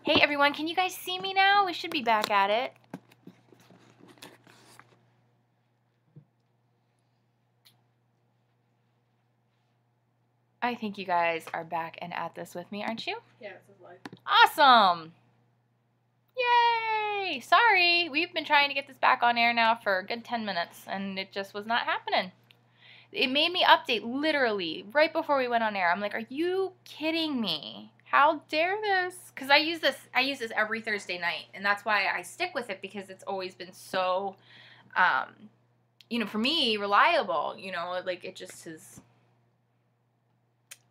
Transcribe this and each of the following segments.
Hey everyone, can you guys see me now? We should be back at it. I think you guys are back and at this with me, aren't you? Yeah, it says live. Awesome! Yay! Sorry, we've been trying to get this back on air now for a good 10 minutes and it just was not happening. It made me update literally right before we went on air. I'm like, are you kidding me? How dare this? Because I use this every Thursday night, and that's why I stick with it, because it's always been so for me, reliable, like it just is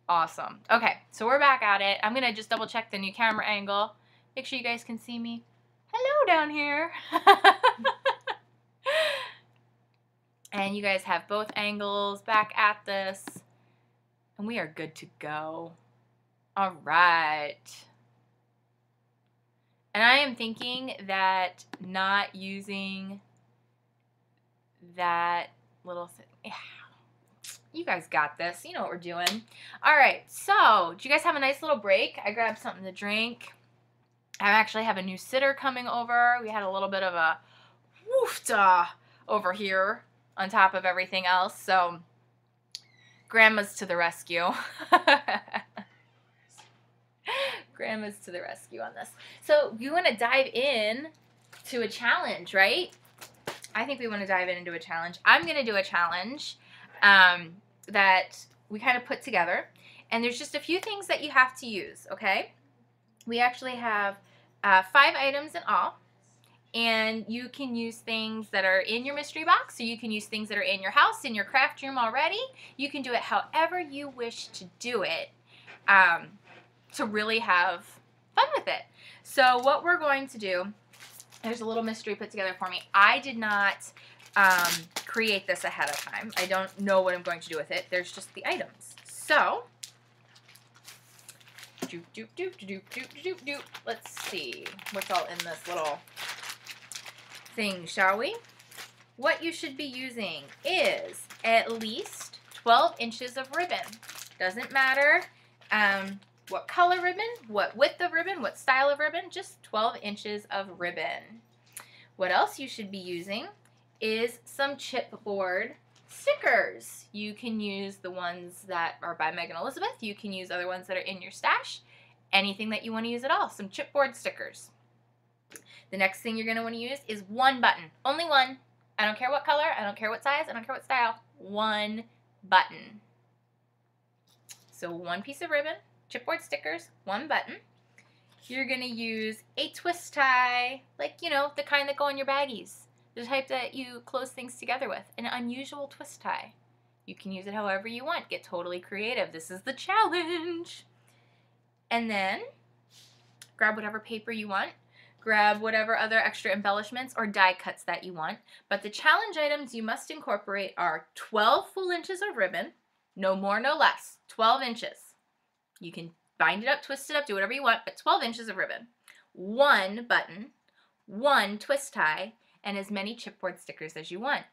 awesome. Okay, so we're back at it. I'm gonna just double check the new camera angle. Make sure you guys can see me. Hello down here. And you guys have both angles back at this. And we are good to go. All right. And I am thinking that not using that little thing. Yeah. You guys got this. You know what we're doing. All right. So, did you guys have a nice little break? I grabbed something to drink. I actually have a new sitter coming over. We had a little bit of a woofta over here on top of everything else. So, Grandma's to the rescue. Grandma's to the rescue on this. So, you want to dive in to a challenge, right? I think we want to dive into a challenge. I'm going to do a challenge that we kind of put together. And there's just a few things that you have to use, okay? We actually have 5 items in all. And you can use things that are in your mystery box, or you can use things that are in your house, in your craft room already. You can do it however you wish to do it to really have fun with it. So what we're going to do, there's a little mystery put together for me. I did not create this ahead of time. I don't know what I'm going to do with it. There's just the items. So, let's see what's all in this little thing, shall we? What you should be using is at least 12 inches of ribbon. Doesn't matter what color ribbon, what width of ribbon, what style of ribbon, just 12 inches of ribbon. What else you should be using is some chipboard stickers. You can use the ones that are by Megan Elizabeth. You can use other ones that are in your stash. Anything that you want to use at all. Some chipboard stickers. The next thing you're going to want to use is one button. Only one. I don't care what color. I don't care what size. I don't care what style. One button. So one piece of ribbon, chipboard stickers, one button. You're going to use a twist tie, like, the kind that go in your baggies. The type that you close things together with. An unusual twist tie. You can use it however you want. Get totally creative. This is the challenge. And then grab whatever paper you want. Grab whatever other extra embellishments or die cuts that you want. But the challenge items you must incorporate are 12 full inches of ribbon. No more, no less. 12 inches. You can bind it up, twist it up, do whatever you want, but 12 inches of ribbon. One button, one twist tie, and as many chipboard stickers as you want.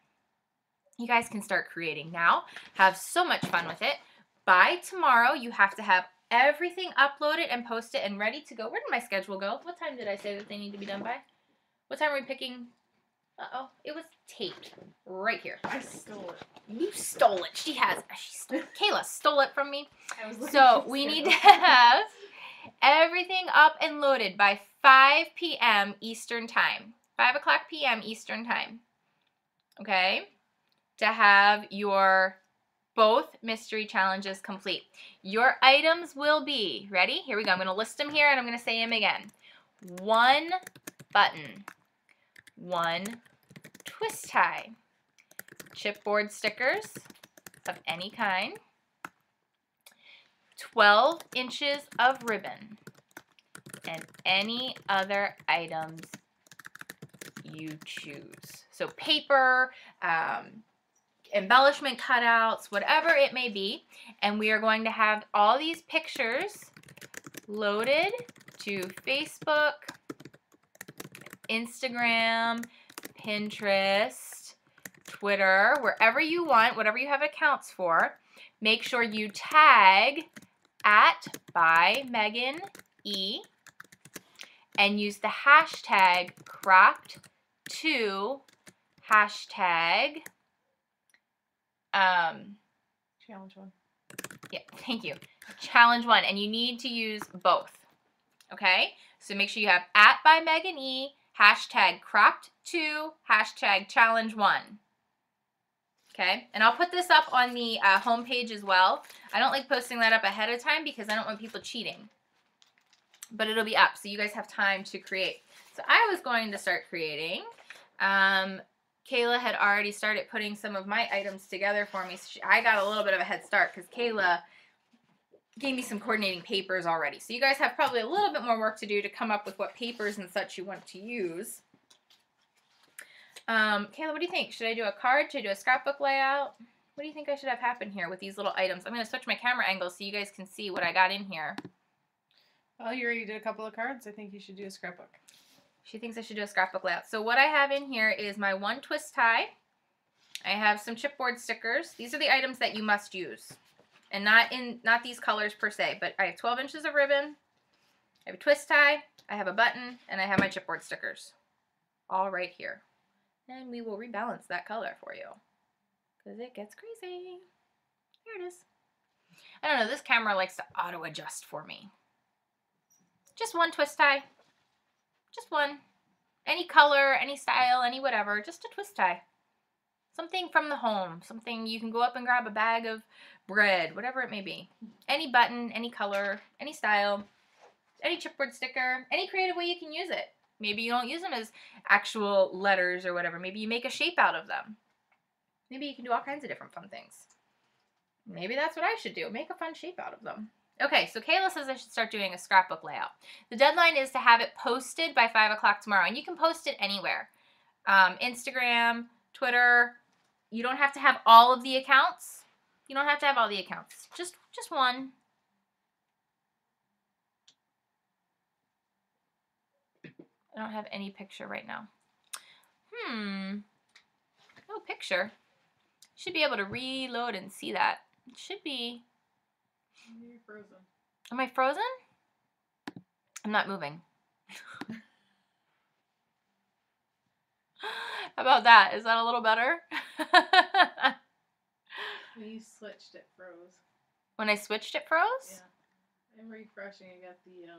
You guys can start creating now. Have so much fun with it. By tomorrow, you have to have everything uploaded and posted and ready to go. Where did my schedule go? What time did I say that they need to be done by? What time are we picking? Uh-oh, it was taped right here. I stole it. You stole it. She has. Kayla stole it from me. So we need to have everything up and loaded by 5 p.m. Eastern Time. 5 o'clock p.m. Eastern Time. Okay? To have your both mystery challenges complete. Your items will be, ready? Here we go. I'm going to list them here and I'm going to say them again. One button. One twist tie. Chipboard stickers of any kind. 12 inches of ribbon. And any other items you choose. So paper, embellishment cutouts, whatever it may be. And we are going to have all these pictures loaded to Facebook, Instagram, Pinterest, Twitter, wherever you want, whatever you have accounts for. Make sure you tag @by Megan E. and use the hashtag cropped to hashtag challenge 1. Yeah, thank you. Challenge 1, and you need to use both. Okay, so make sure you have @by_Megan_E, hashtag cropped to, hashtag challenge 1. Okay, and I'll put this up on the homepage as well. I don't like posting that up ahead of time because I don't want people cheating. But it'll be up, so you guys have time to create. So I was going to start creating. Kayla had already started putting some of my items together for me. So I got a little bit of a head start because Kayla gave me some coordinating papers already. So you guys have probably a little bit more work to do to come up with what papers and such you want to use. Kayla, what do you think? Should I do a card? Should I do a scrapbook layout? What do you think I should have happen here with these little items? I'm going to switch my camera angle so you guys can see what I got in here. Well, you already did a couple of cards. I think you should do a scrapbook. She thinks I should do a scrapbook layout. So what I have in here is my 1 twist tie. I have some chipboard stickers. These are the items that you must use. And not these colors per se, but I have 12 inches of ribbon, I have a twist tie, I have a button, and I have my chipboard stickers. All right here. And we will rebalance that color for you. Because it gets crazy. Here it is. I don't know, this camera likes to auto-adjust for me. Just 1 twist tie. Just 1. Any color, any style, any whatever. Just a twist tie. Something from the home. Something you can go up and grab a bag of bread, whatever it may be. Any button, any color, any style, any chipboard sticker, any creative way you can use it. Maybe you don't use them as actual letters or whatever. Maybe you make a shape out of them. Maybe you can do all kinds of different fun things. Maybe that's what I should do. Make a fun shape out of them. Okay, so Kayla says I should start doing a scrapbook layout. The deadline is to have it posted by 5 o'clock tomorrow, and you can post it anywhere. Instagram, Twitter. You don't have to have all of the accounts. You don't have to have all the accounts. Just 1. I don't have any picture right now. No picture. Should be able to reload and see that. It should be. You're frozen. Am I frozen? I'm not moving. How about that? Is that a little better? When you switched, it froze. When I switched, it froze? Yeah. I'm refreshing. I got the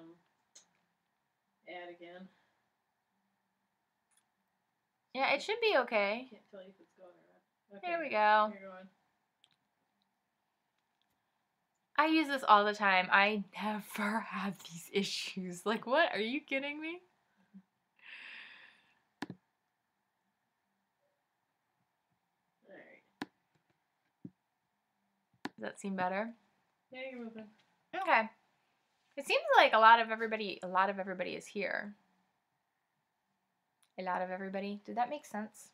ad again. Yeah, it should be okay. Can't tell you if it's going or not. Okay. There we go. You're going. I use this all the time. I never have these issues. Like, what? Are you kidding me? Alright. Does that seem better? Yeah, you're moving. Okay. It seems like a lot of everybody is here. A lot of everybody. Did that make sense?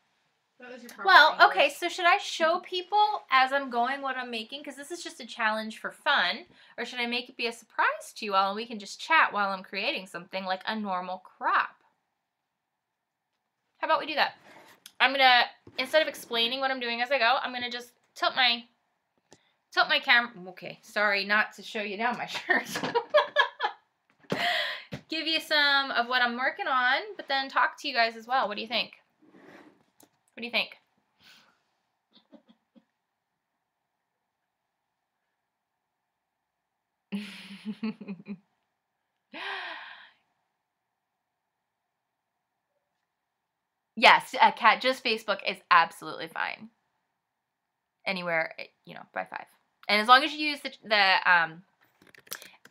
That was your proper Well, English. okay, so should I show people as I'm going what I'm making? Because this is just a challenge for fun. Or should I make it be a surprise to you all and we can just chat while I'm creating something like a normal crop? How about we do that? I'm going to, instead of explaining what I'm doing as I go, I'm going to just tilt my camera. Okay, sorry not to show you down my shirt. Give you some of what I'm working on, but then talk to you guys as well. What do you think? What do you think? Yes, Kat, just Facebook is absolutely fine. Anywhere, you know, by 5. And as long as you use the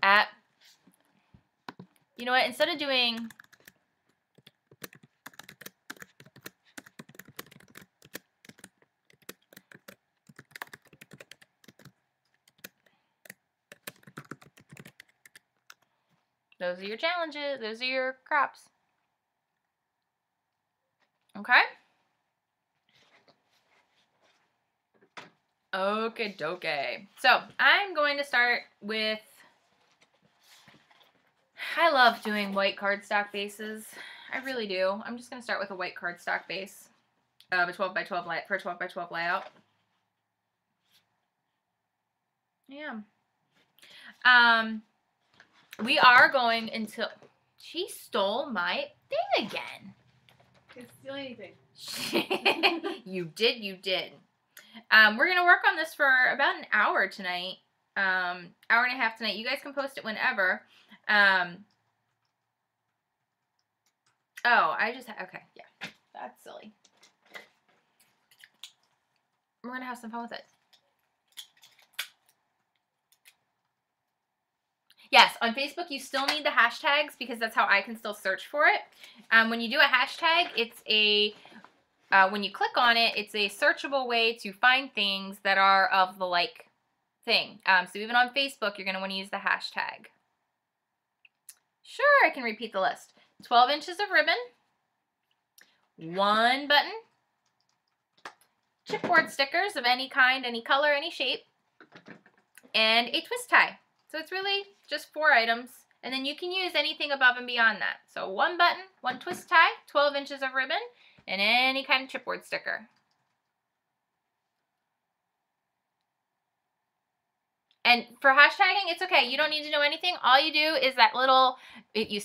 app, you know what, instead of doing those are your challenges, those are your crops. Okay? Okay, dokie. So I'm going to start with, I love doing white cardstock bases. I really do. I'm just going to start with a white cardstock base of a 12 by 12 for a 12 by 12 layout. Yeah. We are going until, She stole my thing again. Can't steal anything. You did. We're going to work on this for about an hour tonight. Hour and a half tonight. You guys can post it whenever. Okay, yeah. That's silly. We're going to have some fun with it. Yes, on Facebook, you still need the hashtags because that's how I can still search for it. When you do a hashtag, it's a, when you click on it, it's a searchable way to find things that are of the like thing. So even on Facebook, you're going to want to use the hashtag. Sure, I can repeat the list. 12 inches of ribbon, 1 button, chipboard stickers of any kind, any color, any shape, and a twist tie. So it's really just 4 items, and then you can use anything above and beyond that. So 1 button, 1 twist tie, 12 inches of ribbon, and any kind of chipboard sticker. And for hashtagging, it's okay. You don't need to know anything. All you do is that little, a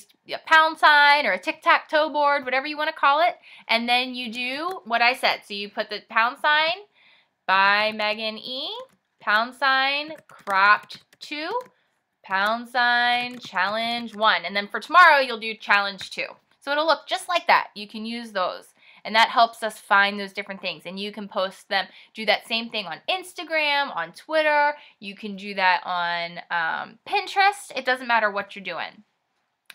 pound sign or a tic-tac-toe board, whatever you want to call it, and then you do what I said. So you put the pound sign by Megan E, pound sign cropped 2, pound sign challenge 1, and then for tomorrow you'll do challenge 2. So it'll look just like that. You can use those, and that helps us find those different things, and you can post them. Do that same thing on Instagram, on Twitter. You can do that on Pinterest. It doesn't matter what you're doing,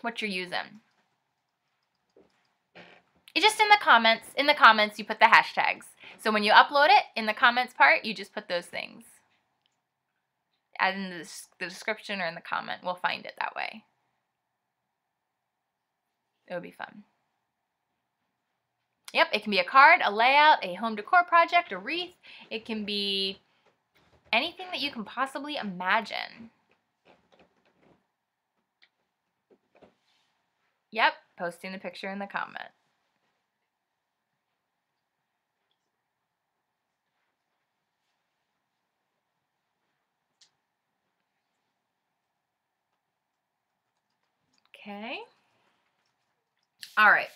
what you're using. It's just in the comments you put the hashtags. So when you upload it, in the comments part, you just put those things. Add in the description or in the comment. We'll find it that way. It would be fun. Yep, it can be a card, a layout, a home decor project, a wreath. It can be anything that you can possibly imagine. Yep, posting the picture in the comment. Okay. All right.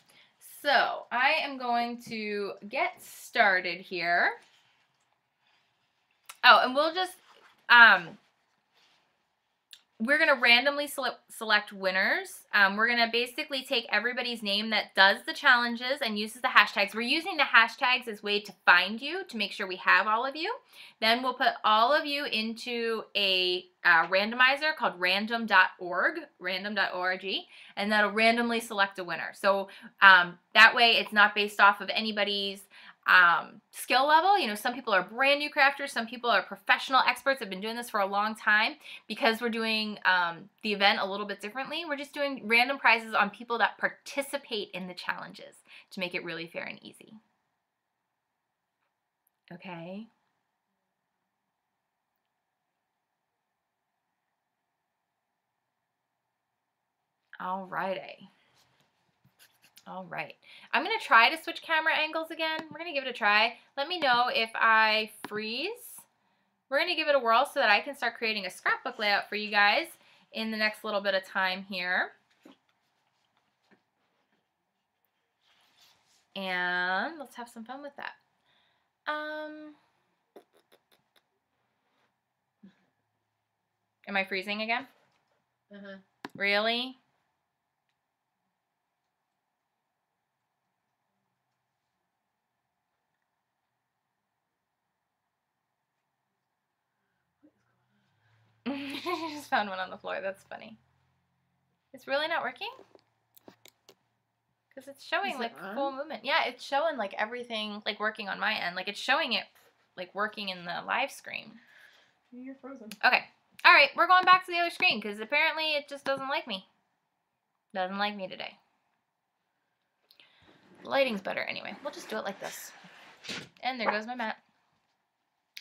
So I am going to get started here. Oh, and we'll just, we're going to randomly select winners. We're going to basically take everybody's name that does the challenges and uses the hashtags. We're using the hashtags as a way to find you, to make sure we have all of you. Then we'll put all of you into a randomizer called random.org, and that'll randomly select a winner. So that way it's not based off of anybody's skill level. You know, some people are brand new crafters, some people are professional experts, have been doing this for a long time. Because we're doing the event a little bit differently, we're just doing random prizes on people that participate in the challenges to make it really fair and easy. Okay. All righty. All right. I'm going to try to switch camera angles again. We're going to give it a try. Let me know if I freeze. We're going to give it a whirl so that I can start creating a scrapbook layout for you guys in the next little bit of time here. And let's have some fun with that. Am I freezing again? Uh-huh. Really? I just found one on the floor. That's funny. It's really not working? Because it's showing like full movement. Yeah, it's showing like everything like working on my end. Like it's showing it like working in the live screen. You're frozen. Okay. All right, we're going back to the other screen because apparently it just doesn't like me. Doesn't like me today. The lighting's better anyway. We'll just do it like this. And there goes my mat.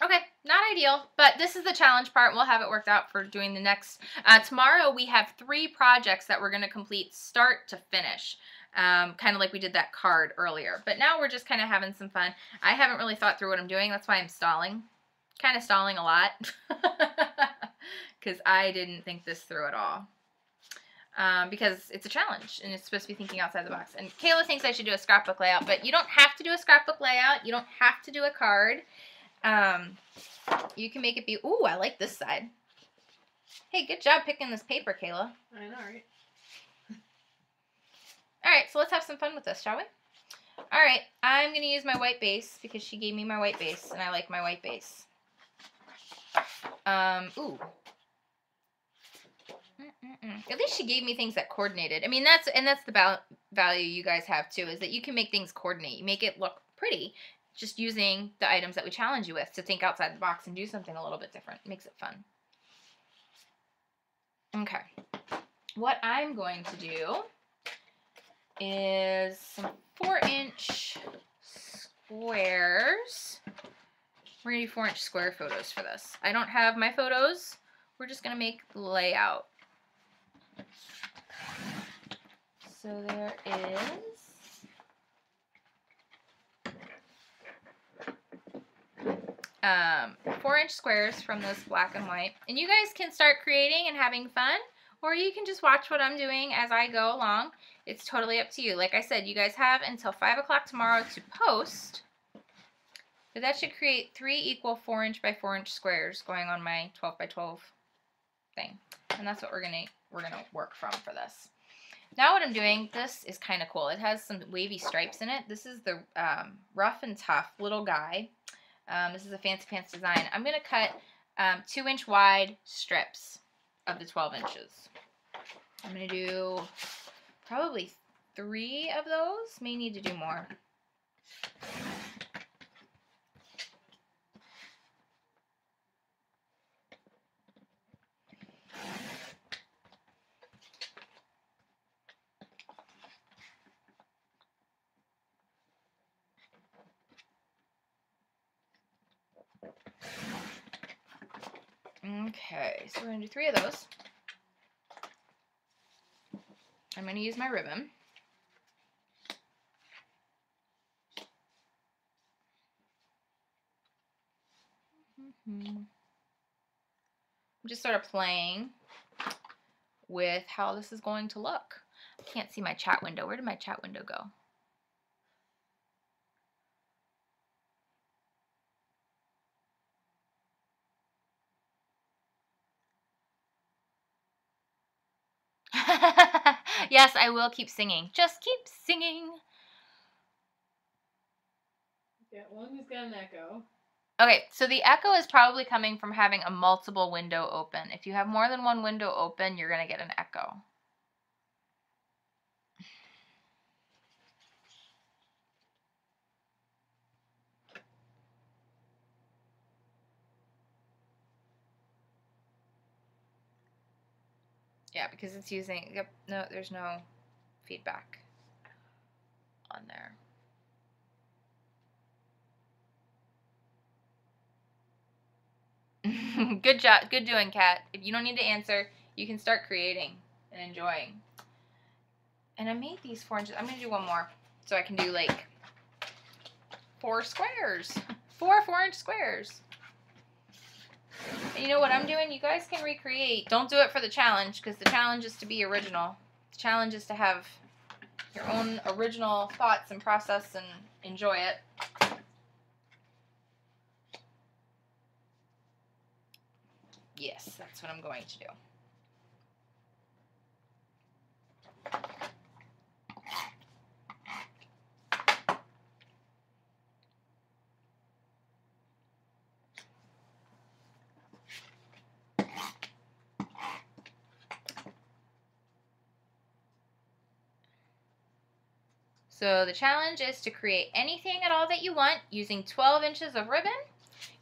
Okay, not ideal, but this is the challenge part. We'll have it worked out for doing the next. Tomorrow we have 3 projects that we're going to complete start to finish. Kind of like we did that card earlier. But now we're just kind of having some fun. I haven't really thought through what I'm doing. That's why I'm stalling. Kind of stalling a lot. Because I didn't think this through at all. because it's a challenge and it's supposed to be thinking outside the box. And Kayla thinks I should do a scrapbook layout, but you don't have to do a scrapbook layout. You don't have to do a card. You can make it be, ooh, I like this side. Hey, good job picking this paper, Kayla. I know, right? All right, so let's have some fun with this, shall we? All right, I'm going to use my white base because she gave me my white base, and I like my white base. Ooh. At least she gave me things that coordinated. I mean, that's the value you guys have, too, is that you can make things coordinate. You make it look pretty just using the items that we challenge you with to think outside the box and do something a little bit different. It makes it fun. Okay. What I'm going to do is some 4-inch squares. We're going to do 4-inch square photos for this. I don't have my photos. We're just going to make the layout. So there is 4-inch squares from this black and white. And you guys can start creating and having fun, or you can just watch what I'm doing as I go along. It's totally up to you. Like I said, you guys have until 5 o'clock tomorrow to post. But that should create 3 equal 4-inch by 4-inch squares going on my 12 by 12 thing. And that's what we're gonna work from for this. Now what I'm doing, this is kind of cool. It has some wavy stripes in it. This is the Rough and Tough little guy. This is a Fancy Pants design. I'm going to cut 2-inch wide strips of the 12 inches. I'm going to do probably 3 of those. May need to do more. Okay, so we're going to do 3 of those. I'm going to use my ribbon. I'm just sort of playing with how this is going to look. I can't see my chat window. Where did my chat window go? Yes, I will keep singing. Just keep singing. Yeah, one has got an echo. Okay, so the echo is probably coming from having a multiple window open. If you have more than one window open, you're going to get an echo. Yeah, because it's using, yep, no, there's no feedback on there. Good job, good doing, Kat. If you don't need to answer, you can start creating and enjoying. And I made these 4 inches. I'm going to do one more so I can do like 4 squares. 4 4-inch squares. And you know what I'm doing? You guys can recreate. Don't do it for the challenge because the challenge is to be original. The challenge is to have your own original thoughts and process and enjoy it. Yes, that's what I'm going to do. So the challenge is to create anything at all that you want using 12 inches of ribbon,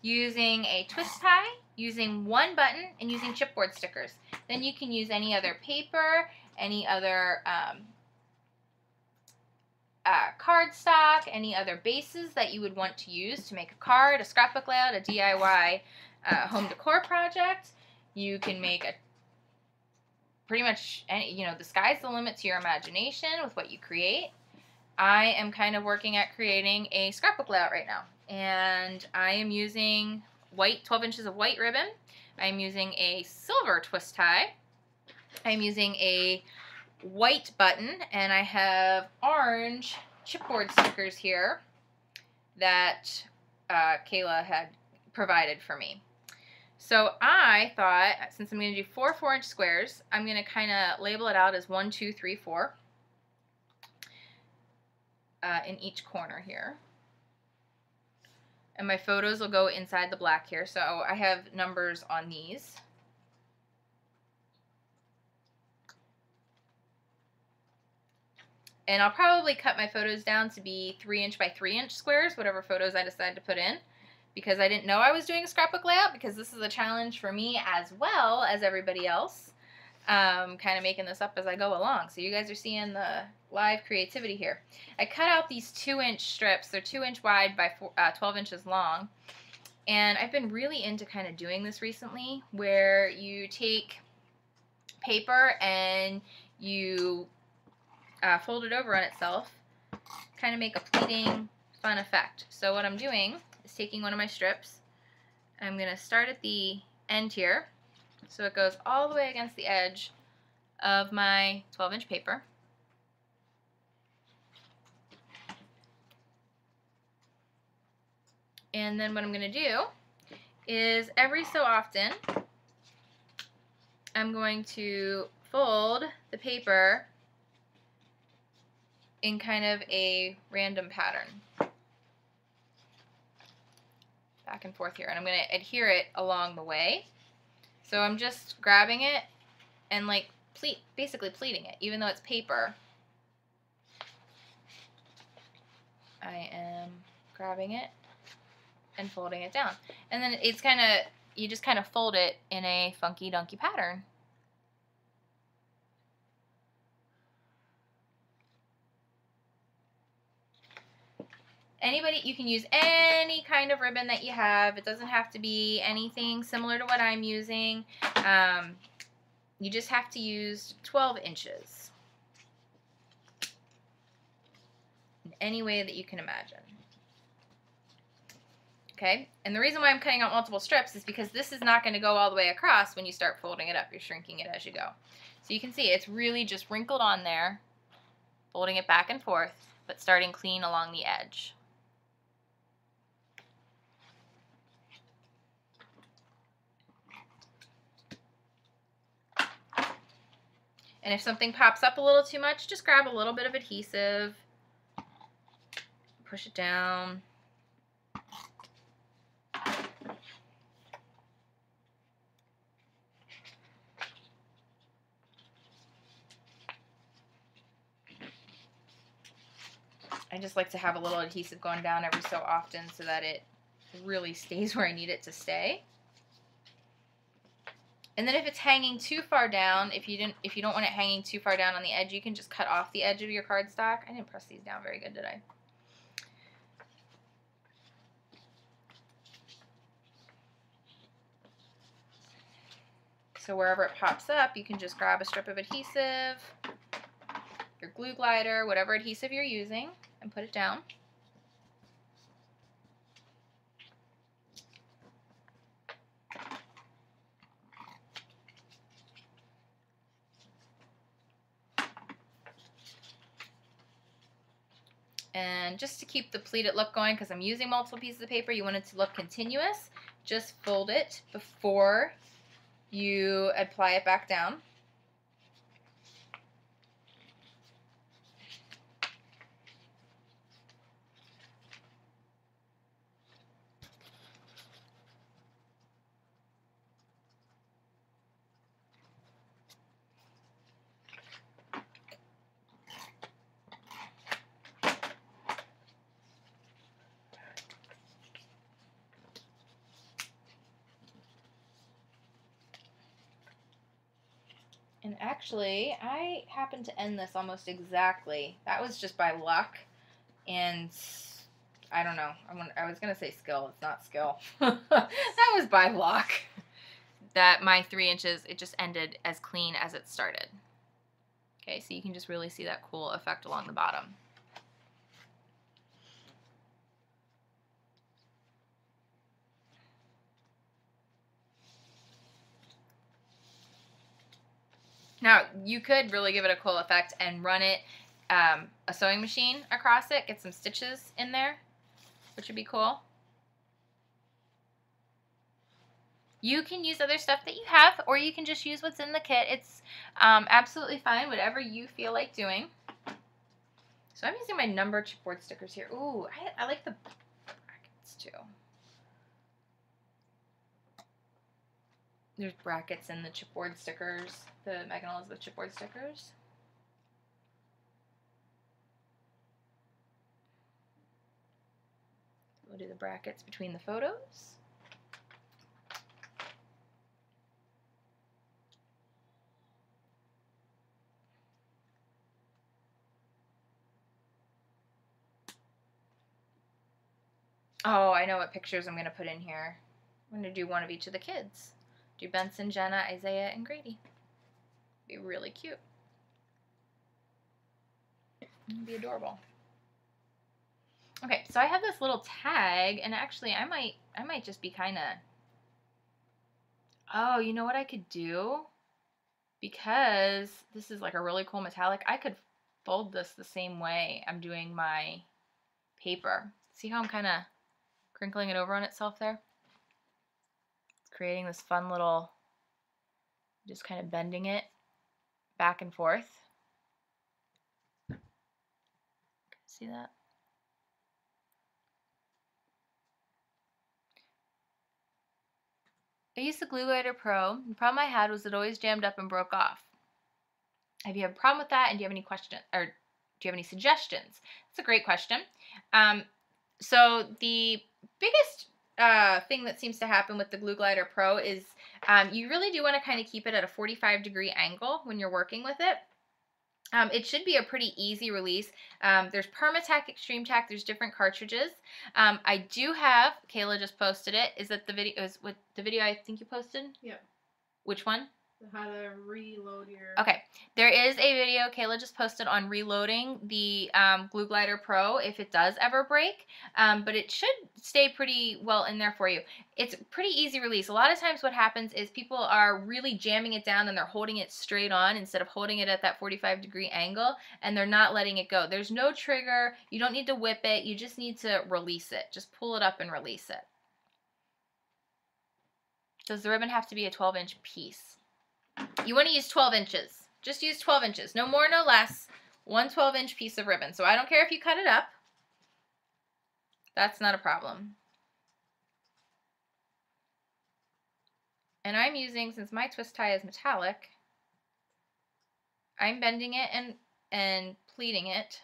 using a twist tie, using 1 button, and using chipboard stickers. Then you can use any other paper, any other cardstock, any other bases that you would want to use to make a card, a scrapbook layout, a DIY home decor project. You can make a pretty much any, you know, the sky's the limit to your imagination with what you create. I am kind of working at creating a scrapbook layout right now, and I am using 12 inches of white ribbon. I'm using a silver twist tie. I'm using a white button, and I have orange chipboard stickers here that Kayla had provided for me. So I thought, since I'm going to do 4 4-inch squares, I'm going to kind of label it out as 1, 2, 3, 4 in each corner here. And my photos will go inside the black here, so I have numbers on these. And I'll probably cut my photos down to be 3-inch by 3-inch squares, whatever photos I decide to put in, because I didn't know I was doing a scrapbook layout, because this is a challenge for me as well as everybody else, kind of making this up as I go along. So you guys are seeing the live creativity here. I cut out these 2-inch strips. They're 2-inch wide by 12 inches long. And I've been really into kind of doing this recently, where you take paper and you fold it over on itself, kind of make a pleating, fun effect. So what I'm doing is taking one of my strips. I'm going to start at the end here, so it goes all the way against the edge of my 12-inch paper. And then what I'm going to do is every so often I'm going to fold the paper in kind of a random pattern. Back and forth here. And I'm going to adhere it along the way. So I'm just grabbing it and like basically pleating it, even though it's paper. I am grabbing it and folding it down. And then it's kind of, you just kind of fold it in a funky dunky pattern. Anybody, you can use any kind of ribbon that you have. It doesn't have to be anything similar to what I'm using. You just have to use 12 inches in any way that you can imagine. Okay, and the reason why I'm cutting out multiple strips is because this is not going to go all the way across when you start folding it up. You're shrinking it as you go. So you can see it's really just wrinkled on there, folding it back and forth, but starting clean along the edge. And if something pops up a little too much, just grab a little bit of adhesive, push it down. I just like to have a little adhesive going down every so often so that it really stays where I need it to stay. And then if it's hanging too far down, if you don't want it hanging too far down on the edge, you can just cut off the edge of your cardstock. I didn't press these down very good, did I? So wherever it pops up, you can just grab a strip of adhesive, your glue glider, whatever adhesive you're using, and put it down. And just to keep the pleated look going, because I'm using multiple pieces of paper, you want it to look continuous, just fold it before you apply it back down. And actually, I happened to end this almost exactly. That was just by luck, and I don't know. I was going to say skill. It's not skill. That was by luck. That my 3 inches, it just ended as clean as it started. Okay, so you can just really see that cool effect along the bottom. Now, you could really give it a cool effect and run it, a sewing machine across it, get some stitches in there, which would be cool. You can use other stuff that you have, or you can just use what's in the kit. It's absolutely fine, whatever you feel like doing. So I'm using my number chipboard stickers here. Ooh, I like the brackets too. There's brackets in the chipboard stickers, the Megan Elizabeth chipboard stickers. We'll do the brackets between the photos. Oh, I know what pictures I'm going to put in here. I'm going to do one of each of the kids. Do Benson, Jenna, Isaiah, and Grady. Be really cute. It'd be adorable. Okay, so I have this little tag, and actually I might just be kind of... Oh, you know what I could do? Because this is like a really cool metallic, I could fold this the same way I'm doing my paper. See how I'm kind of crinkling it over on itself there? It's creating this fun little, just kind of bending it back and forth. See that? I used the Glue Glider Pro. The problem I had was it always jammed up and broke off. Have you had a problem with that? And do you have any questions, or do you have any suggestions? That's a great question. So the biggest thing that seems to happen with the Glue Glider Pro is you really do want to kind of keep it at a 45-degree angle when you're working with it. It should be a pretty easy release. There's Perma-Tack, Extreme Tack. There's different cartridges. I do have, Kayla just posted it. Is that the video? Is what the video I think you posted? Yeah. Which one? How to reload your... Okay, there is a video Kayla just posted on reloading the Glue Glider Pro if it does ever break, but it should stay pretty well in there for you. It's a pretty easy release. A lot of times what happens is people are really jamming it down and they're holding it straight on instead of holding it at that 45-degree angle, and they're not letting it go. There's no trigger. You don't need to whip it. You just need to release it. Just pull it up and release it. Does the ribbon have to be a 12-inch piece? You want to use 12 inches. Just use 12 inches. No more, no less. One 12-inch piece of ribbon. So I don't care if you cut it up. That's not a problem. And I'm using, since my twist tie is metallic, I'm bending it and pleating it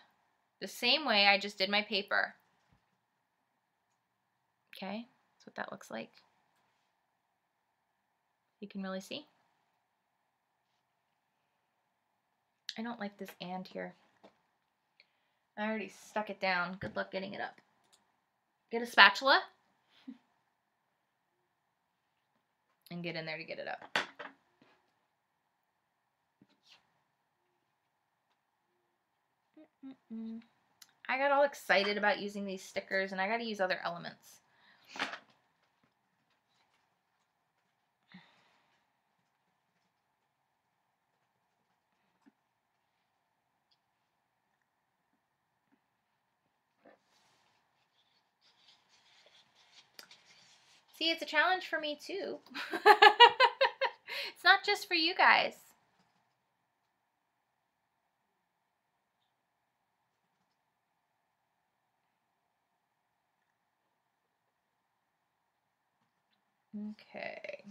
the same way I just did my paper. Okay, that's what that looks like. You can really see. I don't like this "and" here. I already stuck it down. Good luck getting it up. Get a spatula and get in there to get it up. I got all excited about using these stickers, and I got to use other elements. See, it's a challenge for me too. It's not just for you guys. Okay.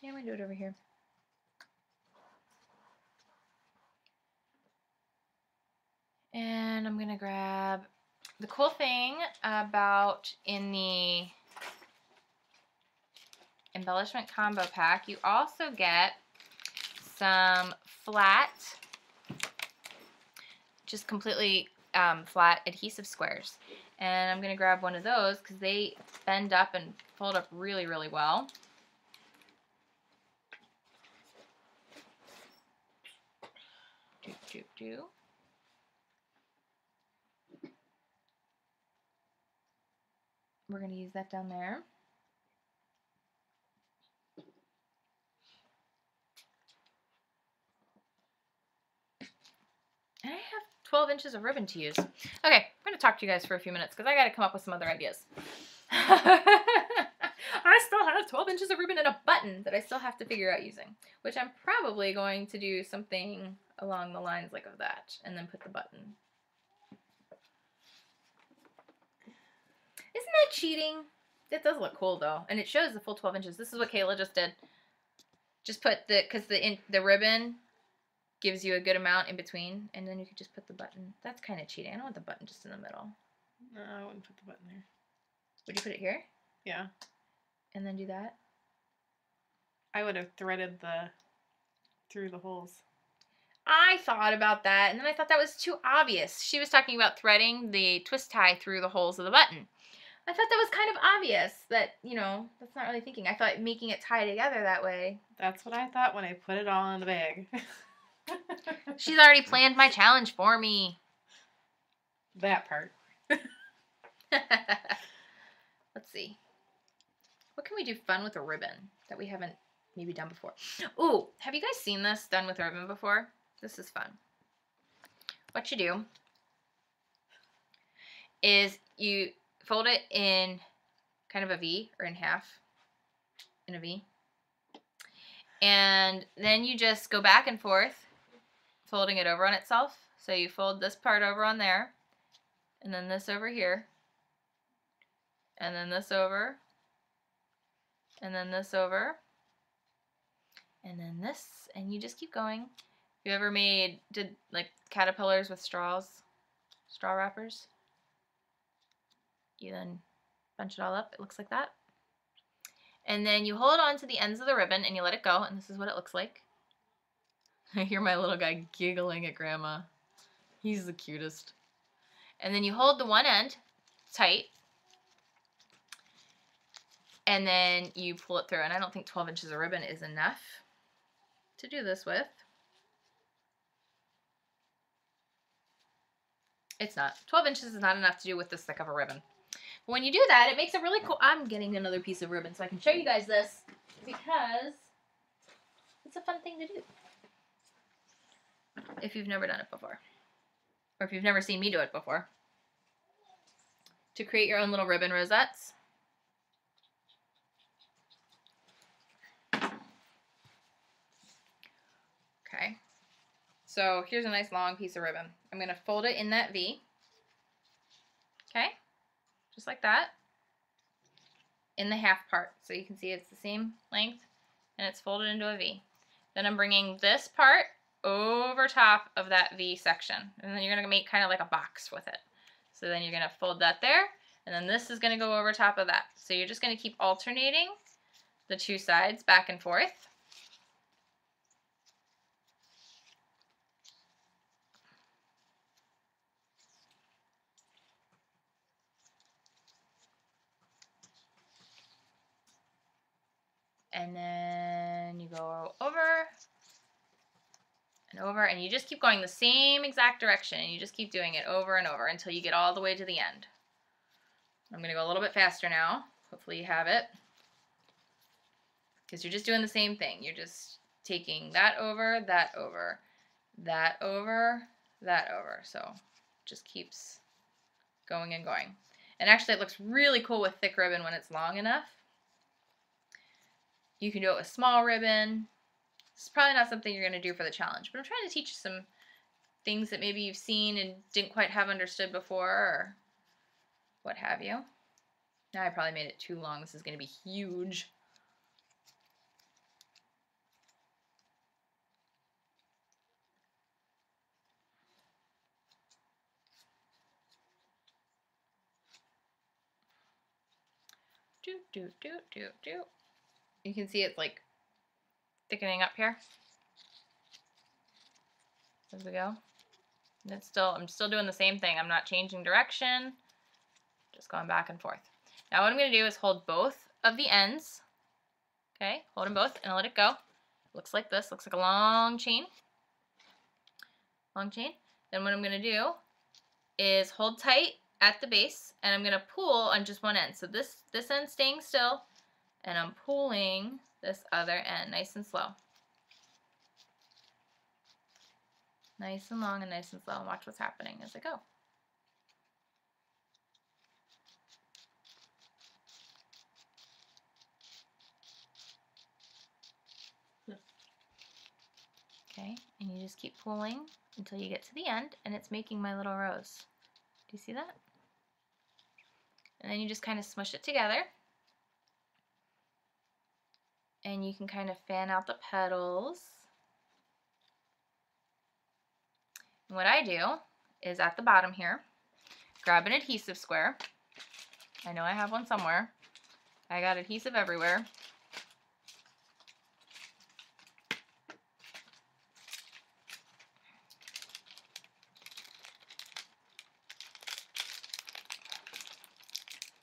Yeah, I'm going to do it over here. And I'm going to grab, the cool thing about in the embellishment combo pack, you also get some flat, just completely flat adhesive squares. And I'm going to grab one of those because they bend up and fold up really, really well. Do. We're going to use that down there. And I have 12 inches of ribbon to use. Okay, I'm going to talk to you guys for a few minutes because I got to come up with some other ideas. I still have 12 inches of ribbon and a button that I still have to figure out using, which I'm probably going to do something along the lines like of that and then put the button. Isn't that cheating? It does look cool though, and it shows the full 12 inches. This is what Kayla just did. Just put because the ribbon gives you a good amount in between, and then you could just put the button. That's kind of cheating. I don't want the button just in the middle. No, I wouldn't put the button there. Would you put it here? Yeah. And then do that? I would have threaded through the holes. I thought about that, and then I thought that was too obvious. She was talking about threading the twist tie through the holes of the button. I thought that was kind of obvious that, you know, that's not really thinking. I thought making it tie together that way. That's what I thought when I put it all in the bag. She's already planned my challenge for me. That part. Let's see. What can we do fun with a ribbon that we haven't maybe done before? Ooh, have you guys seen this done with a ribbon before? This is fun. What you do is you fold it in kind of a V or in half in a V. And then you just go back and forth folding it over on itself. So you fold this part over on there and then this over here and then this over and then this over and then this, and you just keep going. Have you ever did like caterpillars with straw wrappers? You then bunch it all up. It looks like that. And then you hold on to the ends of the ribbon and you let it go, and this is what it looks like. I hear my little guy giggling at Grandma. He's the cutest. And then you hold the one end tight, and then you pull it through. And I don't think 12 inches of ribbon is enough to do this with. It's not. 12 inches is not enough to do with this thick of a ribbon. But when you do that, it makes it really cool. I'm getting another piece of ribbon so I can show you guys this because it's a fun thing to do. If you've never done it before. Or if you've never seen me do it before. To create your own little ribbon rosettes. Okay. So here's a nice long piece of ribbon. I'm going to fold it in that V. Okay. Just like that. In the half part. So you can see it's the same length and it's folded into a V. Then I'm bringing this part over top of that V section. And then you're going to make kind of like a box with it. So then you're going to fold that there. And then this is going to go over top of that. So you're just going to keep alternating the two sides back and forth. And then you go over and over, and you just keep going the same exact direction, and you just keep doing it over and over until you get all the way to the end. I'm going to go a little bit faster now. Hopefully you have it. Because you're just doing the same thing. You're just taking that over, that over, that over, that over. So it just keeps going and going. And actually it looks really cool with thick ribbon when it's long enough. You can do it with small ribbon. It's probably not something you're going to do for the challenge, but I'm trying to teach you some things that maybe you've seen and didn't quite have understood before or what have you. Now I probably made it too long. This is going to be huge. You can see it's like thickening up here as we go. And it's I'm still doing the same thing. I'm not changing direction, just going back and forth. Now what I'm going to do is hold both of the ends. Okay, hold them both and let it go. Looks like this. Looks like a long chain. Long chain. Then what I'm going to do is hold tight at the base, and I'm going to pull on just one end. So this end staying still, and I'm pulling this other end nice and slow. Nice and long and nice and slow. And watch what's happening as I go. Okay, and you just keep pulling until you get to the end, and it's making my little rose. Do you see that? And then you just kind of smush it together. And you can kind of fan out the petals. And what I do is at the bottom here, grab an adhesive square. I know I have one somewhere. I got adhesive everywhere.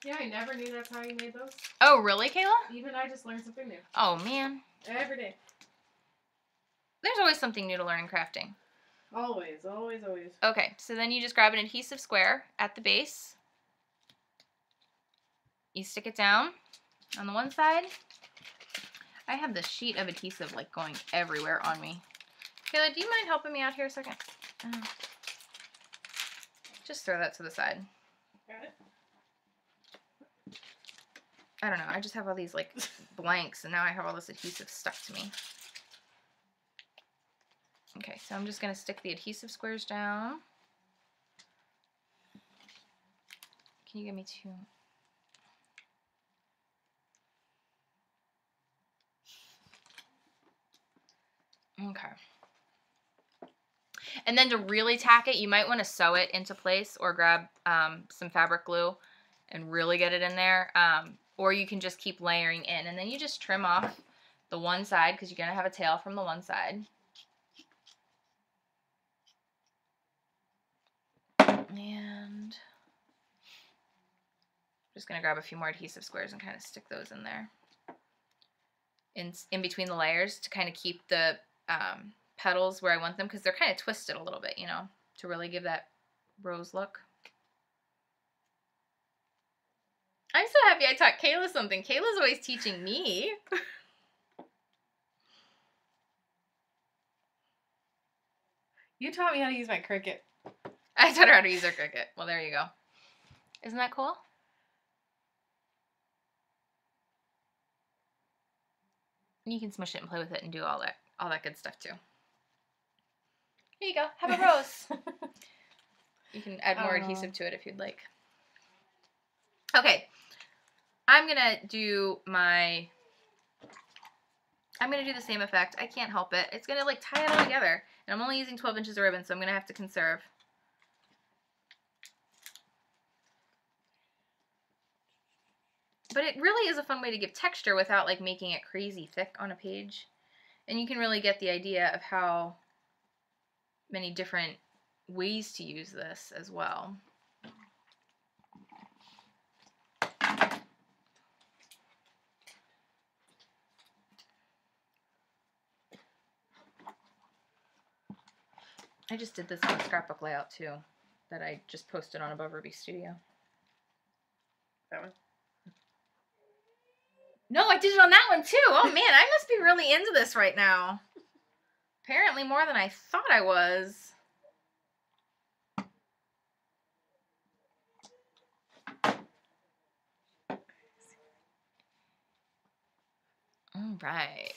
Yeah, I never knew that's how you made those. Oh, really, Kayla? Even I just learned something new. Oh, man. Every day. There's always something new to learn in crafting. Always, always, always. Okay, so then you just grab an adhesive square at the base. You stick it down on the one side. I have this sheet of adhesive like going everywhere on me. Kayla, do you mind helping me out here a second? Just throw that to the side. Got it. I don't know. I just have all these like blanks, and now I have all this adhesive stuck to me. Okay, so I'm just going to stick the adhesive squares down. Can you give me two? Okay. And then to really tack it, you might want to sew it into place or grab some fabric glue and really get it in there. Or you can just keep layering in. And then you just trim off the one side because you're going to have a tail from the one side. And I'm just going to grab a few more adhesive squares and kind of stick those in there. In between the layers to kind of keep the petals where I want them because they're kind of twisted a little bit, you know, to really give that rose look. I'm so happy I taught Kayla something. Kayla's always teaching me. You taught me how to use my Cricut. I taught her how to use her Cricut. Well, there you go. Isn't that cool? You can smush it and play with it and do all that good stuff too. Here you go. Have a rose. You can add more adhesive to it if you'd like. Okay. I'm going to do the same effect. I can't help it. It's going to like tie it all together. And I'm only using 12 inches of ribbon, so I'm going to have to conserve. But it really is a fun way to give texture without like making it crazy thick on a page. And you can really get the idea of how many different ways to use this as well. I just did this on a scrapbook layout too that I just posted on Above Ruby Studio. That one? No, I did it on that one too. Oh man, I must be really into this right now. Apparently more than I thought I was. All right.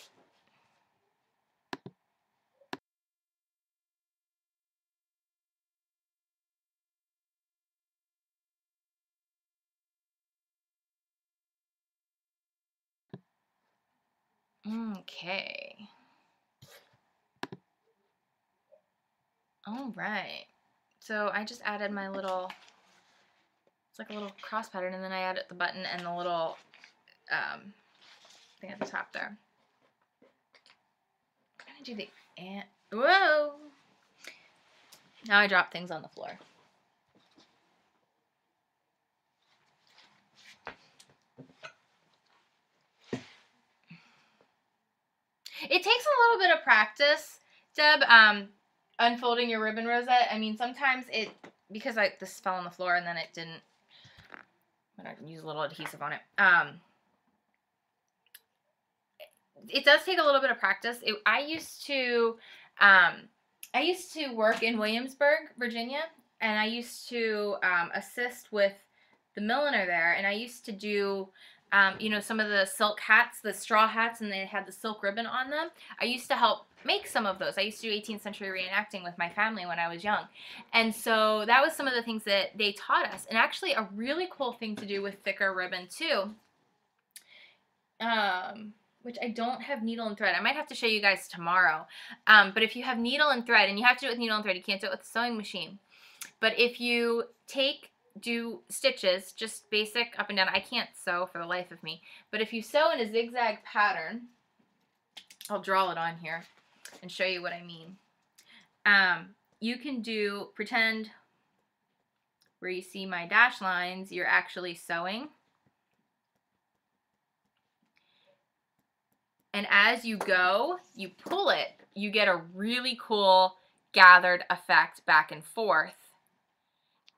Okay. All right. So I just added my little, it's like a little cross pattern, and then I added the button and the little thing at the top there. I'm gonna do the ant. Whoa! Now I drop things on the floor. It takes a little bit of practice, Deb, unfolding your ribbon rosette. I mean, sometimes because this fell on the floor and then it didn't, I'm going to use a little adhesive on it. It does take a little bit of practice. I used to work in Williamsburg, Virginia, and I used to assist with the milliner there, and I used to do some of the silk hats, the straw hats, and they had the silk ribbon on them. I used to help make some of those. I used to do 18th century reenacting with my family when I was young. And so that was some of the things that they taught us. And actually a really cool thing to do with thicker ribbon too, which I don't have needle and thread. I might have to show you guys tomorrow. But if you have needle and thread, and you have to do it with needle and thread, you can't do it with a sewing machine. But if you do stitches, just basic up and down. I can't sew for the life of me. But if you sew in a zigzag pattern, I'll draw it on here and show you what I mean. You can pretend where you see my dash lines, you're actually sewing. And as you go, you pull it, you get a really cool gathered effect back and forth.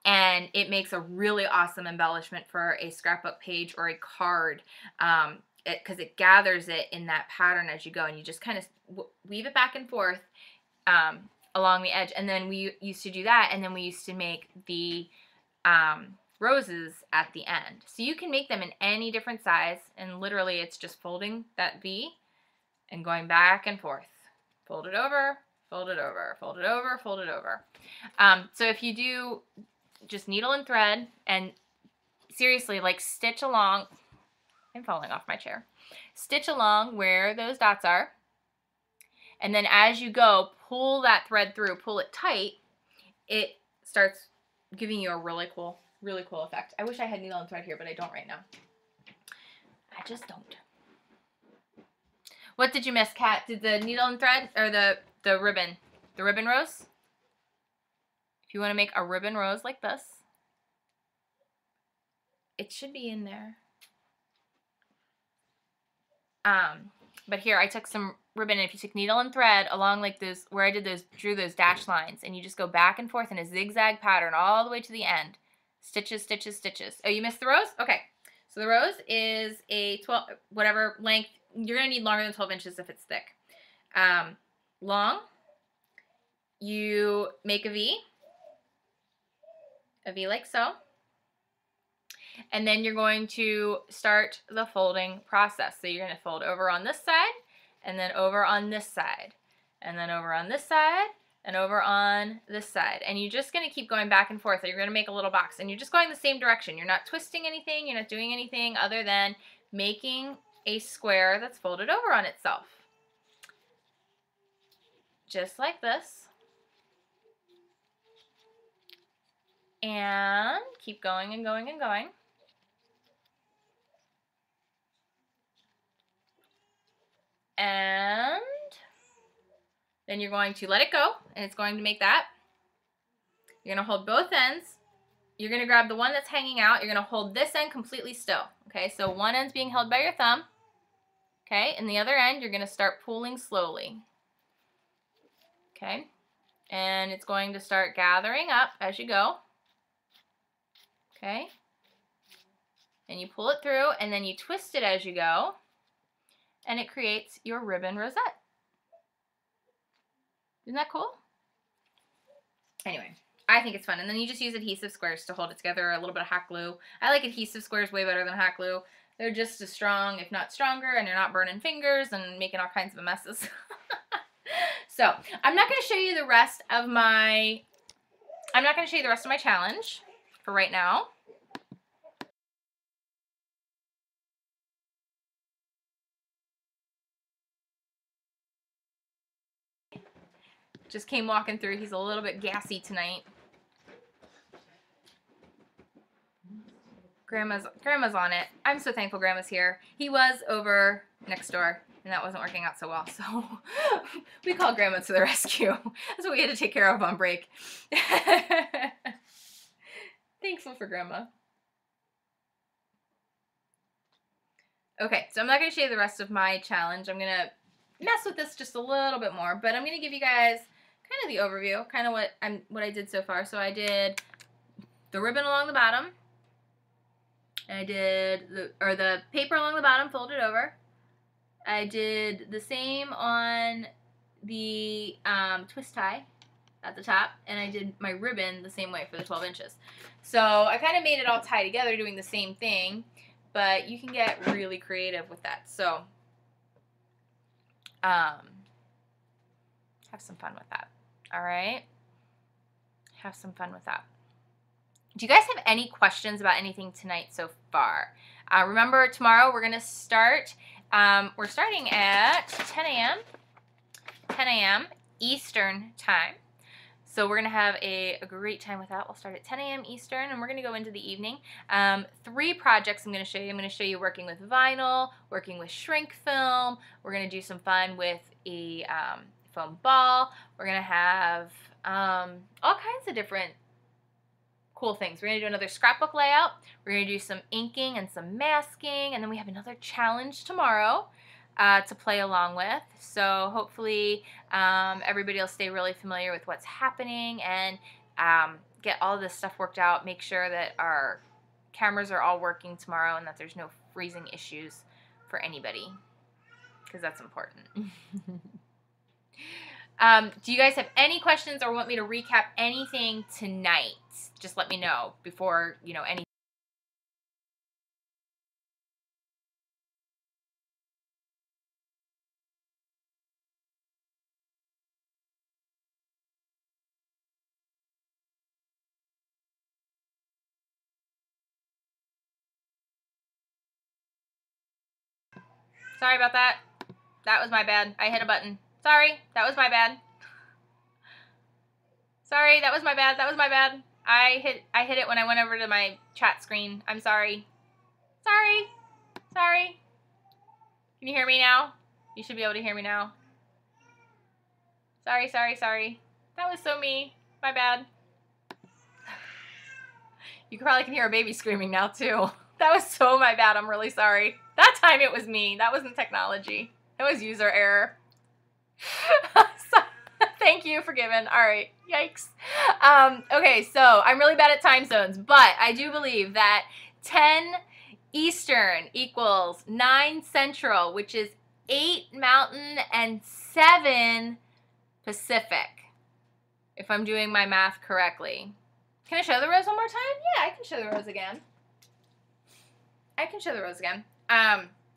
And it makes a really awesome embellishment for a scrapbook page or a card, because it gathers it in that pattern as you go, and you just kind of weave it back and forth along the edge. And then we used to do that, and then we used to make the roses at the end. So you can make them in any different size, and literally it's just folding that V and going back and forth. Fold it over, fold it over, fold it over, fold it over. So if you do just needle and thread, and seriously, like, stitch along. I'm falling off my chair. Stitch along where those dots are, and then as you go, pull that thread through, pull it tight. It starts giving you a really cool effect. I wish I had needle and thread here, but I don't right now. I just don't. What did you miss, Kat? Did the needle and thread, or the ribbon rose? If you want to make a ribbon rose like this, it should be in there. But here I took some ribbon, and if you took needle and thread along like this, where I drew those dash lines, and you just go back and forth in a zigzag pattern all the way to the end. Stitches, stitches, stitches. Oh, you missed the rose? Okay. So the rose is a 12, whatever length. You're going to need longer than 12 inches if it's thick. Long. You make a V like so. And then you're going to start the folding process. So you're going to fold over on this side, and then over on this side, and then over on this side, and over on this side. And you're just going to keep going back and forth. You're going to make a little box, and you're just going the same direction. You're not twisting anything. You're not doing anything other than making a square that's folded over on itself. Just like this. And keep going and going and going. And then you're going to let it go, and it's going to make that. You're going to hold both ends. You're going to grab the one that's hanging out. You're going to hold this end completely still. Okay, so one end's being held by your thumb. Okay, and the other end, you're going to start pulling slowly. Okay, and it's going to start gathering up as you go. Okay, and you pull it through, and then you twist it as you go, and it creates your ribbon rosette. Isn't that cool? Anyway, I think it's fun. And then you just use adhesive squares to hold it together, a little bit of hot glue. I like adhesive squares way better than hot glue. They're just as strong, if not stronger, and you're not burning fingers and making all kinds of messes. So, I'm not going to show you the rest of my challenge for right now. Just came walking through. He's a little bit gassy tonight. Grandma's on it. I'm so thankful Grandma's here. He was over next door, and that wasn't working out so well, so we called Grandma to the rescue. That's what we had to take care of on break. Thankful for Grandma. Okay, so I'm not going to show you the rest of my challenge. I'm going to mess with this just a little bit more, but I'm going to give you guys kind of the overview, kind of what I did so far. So I did the ribbon along the bottom. I did the paper along the bottom folded over. I did the same on the twist tie at the top, and I did my ribbon the same way for the 12 inches. So I kind of made it all tie together doing the same thing, but you can get really creative with that. So have some fun with that. All right? Have some fun with that. Do you guys have any questions about anything tonight so far? Remember, tomorrow we're going to start. We're starting at 10 a.m. 10 a.m. Eastern time. So we're going to have a great time with that. We'll start at 10 a.m. Eastern, and we're going to go into the evening. 3 projects I'm going to show you. I'm going to show you working with vinyl, working with shrink film. We're going to do some fun with a foam ball. We're going to have all kinds of different cool things. We're going to do another scrapbook layout. We're going to do some inking and some masking, and then we have another challenge tomorrow to play along with. So hopefully everybody will stay really familiar with what's happening and get all this stuff worked out. Make sure that our cameras are all working tomorrow and that there's no freezing issues for anybody, because that's important. Do you guys have any questions or want me to recap anything tonight? Just let me know before, any. Sorry about that. That was my bad. I hit a button. Sorry, that was my bad. Sorry, that was my bad. That was my bad. I hit it when I went over to my chat screen. I'm sorry. Sorry. Sorry. Can you hear me now? You should be able to hear me now. Sorry, sorry, sorry. That was so me. My bad. You probably can hear a baby screaming now too. That was so my bad. I'm really sorry. That time it was me. That wasn't technology. It was user error. Thank you, forgiven. All right. Yikes. Okay, so I'm really bad at time zones, but I do believe that 10 Eastern equals 9 Central, which is 8 Mountain and 7 Pacific, if I'm doing my math correctly. Can I show the rose one more time? Yeah, I can show the rose again. I can show the rose again.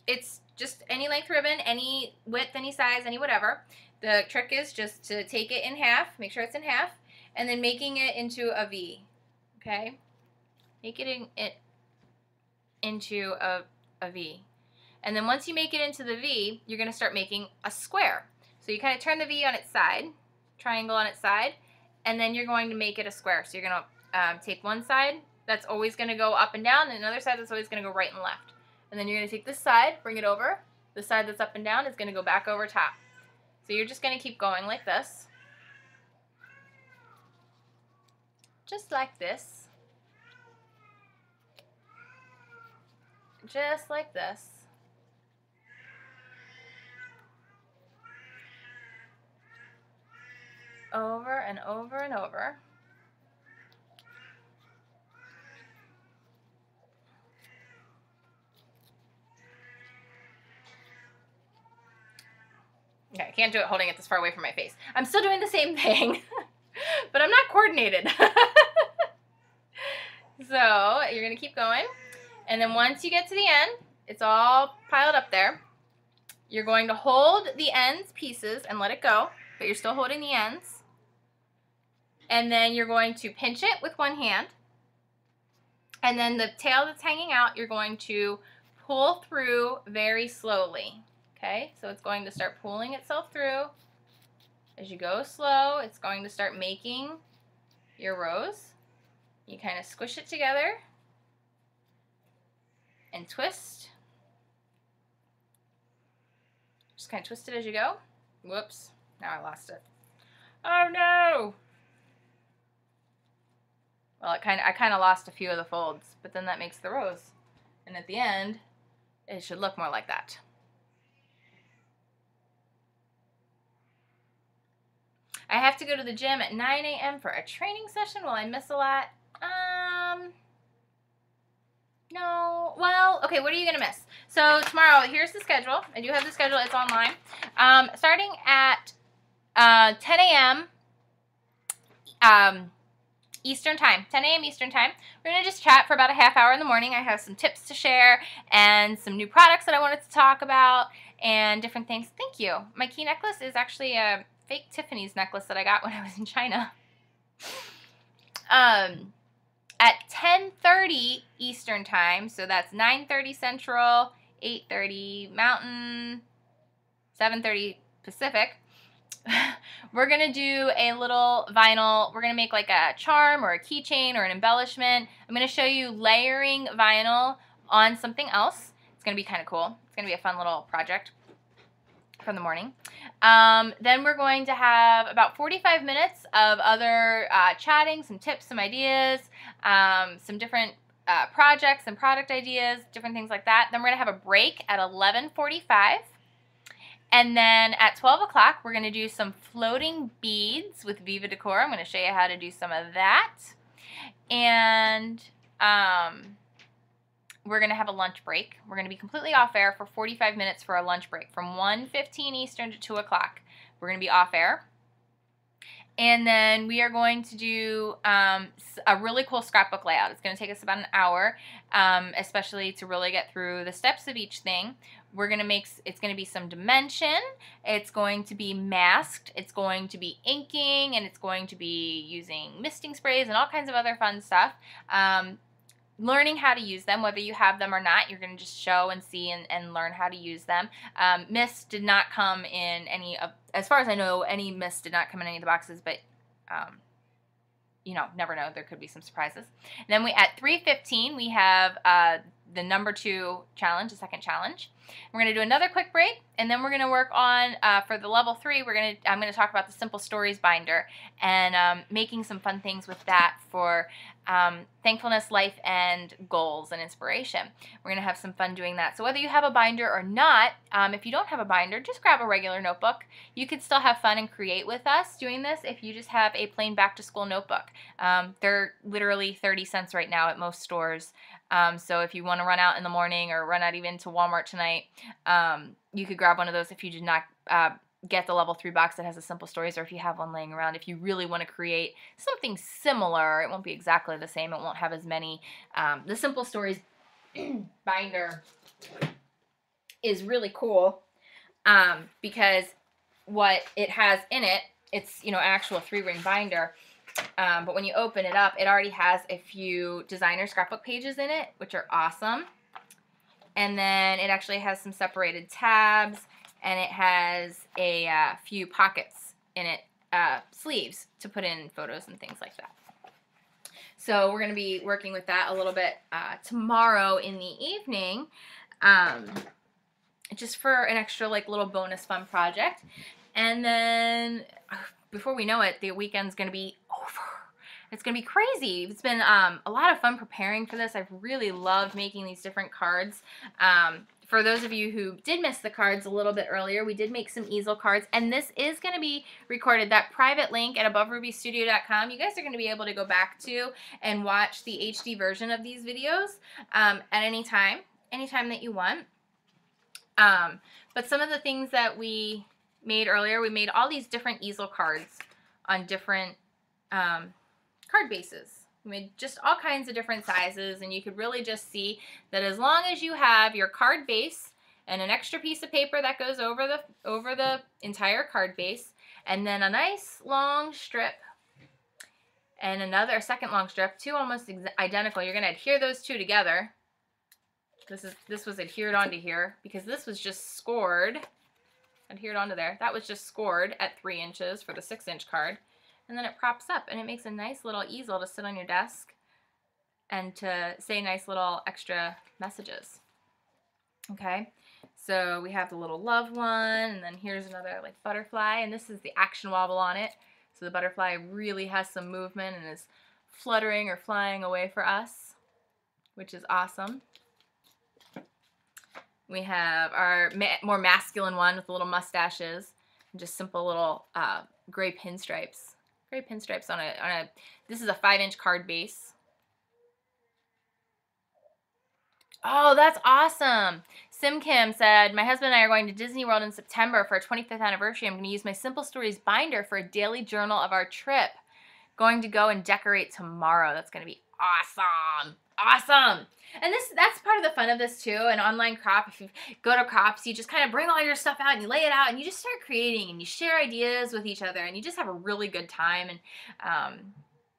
It's just any length ribbon, any width, any size, any whatever. The trick is just to take it in half, make sure it's in half, and then making it into a V, okay? Make it into a V. And then once you make it into the V, you're gonna start making a square. So you kind of turn the V on its side, triangle on its side, and then you're going to make it a square. So you're gonna take one side that's always gonna go up and down, and another side that's always gonna go right and left. And then you're gonna take this side, bring it over. The side that's up and down is gonna go back over top. So you're just going to keep going like this. Just like this. Just like this. Over and over and over. Okay, I can't do it holding it this far away from my face. I'm still doing the same thing, but I'm not coordinated. So you're going to keep going. And then once you get to the end, it's all piled up there. You're going to hold the ends pieces and let it go, but you're still holding the ends. And then you're going to pinch it with one hand. And then the tail that's hanging out, you're going to pull through very slowly. Okay, so it's going to start pulling itself through. As you go slow, it's going to start making your rose. You kind of squish it together and twist. Just kind of twist it as you go. Whoops, now I lost it. Oh no! Well, I kind of lost a few of the folds, but then that makes the rose. And at the end, it should look more like that. I have to go to the gym at 9 a.m. for a training session. Will I miss a lot? No. Well, okay, what are you going to miss? So tomorrow, here's the schedule. I do have the schedule. It's online. Starting at 10 a.m. Eastern time, 10 a.m. Eastern time. We're going to just chat for about a half hour in the morning. I have some tips to share and some new products that I wanted to talk about and different things. Thank you. My key necklace is actually a fake Tiffany's necklace that I got when I was in China. At 10:30 Eastern time, so that's 9:30 Central, 8:30 Mountain, 7:30 Pacific, we're going to do a little vinyl. We're going to make like a charm or a keychain or an embellishment. I'm going to show you layering vinyl on something else. It's going to be kind of cool. It's going to be a fun little project from the morning. Then we're going to have about 45 minutes of other chatting, some tips, some ideas, some different projects and product ideas, different things like that. Then we're going to have a break at 11:45. And then at 12 o'clock, we're going to do some floating beads with Viva Decor. I'm going to show you how to do some of that. And we're going to have a lunch break. We're going to be completely off air for 45 minutes for a lunch break from 1:15 Eastern to 2 o'clock. We're going to be off air. And then we are going to do a really cool scrapbook layout. It's going to take us about an hour, especially to really get through the steps of each thing. We're going to make, it's going to be some dimension, it's going to be masked, it's going to be inking, and it's going to be using misting sprays and all kinds of other fun stuff. Learning how to use them, whether you have them or not, you're going to just show and see and learn how to use them. Mist did not come in any of, as far as I know, any mist did not come in any of the boxes, but you know, never know, there could be some surprises. And then we, at 3:15, we have the number 2 challenge, the second challenge. We're going to do another quick break, and then we're going to work on, for the level 3, I'm going to talk about the Simple Stories binder and making some fun things with that for thankfulness, life, and goals and inspiration. We're going to have some fun doing that. So whether you have a binder or not, if you don't have a binder, just grab a regular notebook. You could still have fun and create with us doing this if you just have a plain back-to-school notebook. They're literally 30 cents right now at most stores. So if you want to run out in the morning or run out even to Walmart tonight, you could grab one of those if you did not get the level 3 box that has the Simple Stories, or if you have one laying around. If you really want to create something similar, it won't be exactly the same. It won't have as many. The Simple Stories binder is really cool because what it has in it, it's, you know, an actual 3-ring binder. But when you open it up, it already has a few designer scrapbook pages in it, which are awesome. And then it actually has some separated tabs, and it has a few pockets in it, sleeves to put in photos and things like that. So we're going to be working with that a little bit tomorrow in the evening, just for an extra like little bonus fun project. And then before we know it, the weekend's going to be over. It's going to be crazy. It's been a lot of fun preparing for this. I've really loved making these different cards. For those of you who did miss the cards a little bit earlier, we did make some easel cards, and this is going to be recorded. That private link at AboveRubyStudio.com, you guys are going to be able to go back to and watch the HD version of these videos at any time that you want. But some of the things that we made earlier, we made all these different easel cards on different card bases. We made just all kinds of different sizes, and you could really just see that as long as you have your card base and an extra piece of paper that goes over the entire card base, and then a nice long strip and a second long strip, 2 almost identical. You're going to adhere those 2 together. This was adhered onto here because this was just scored, adhered onto there. That was just scored at 3 inches for the 6-inch card. And then it props up, and it makes a nice little easel to sit on your desk and to say nice little extra messages. Okay, so we have the little love one, and then here's another like butterfly, and this is the action wobble on it. So the butterfly really has some movement and is fluttering or flying away for us, which is awesome. We have our more masculine one with the little mustaches. just simple little gray pinstripes. Gray pinstripes on a, this is a 5-inch card base. Oh, that's awesome. Sim Kim said, my husband and I are going to Disney World in September for our 25th anniversary. I'm going to use my Simple Stories binder for a daily journal of our trip. Going to go and decorate tomorrow. That's going to be awesome. Awesome. And that's part of the fun of this too. An online crop, if you go to crops, you just kind of bring all your stuff out and you lay it out and you just start creating and you share ideas with each other and you just have a really good time and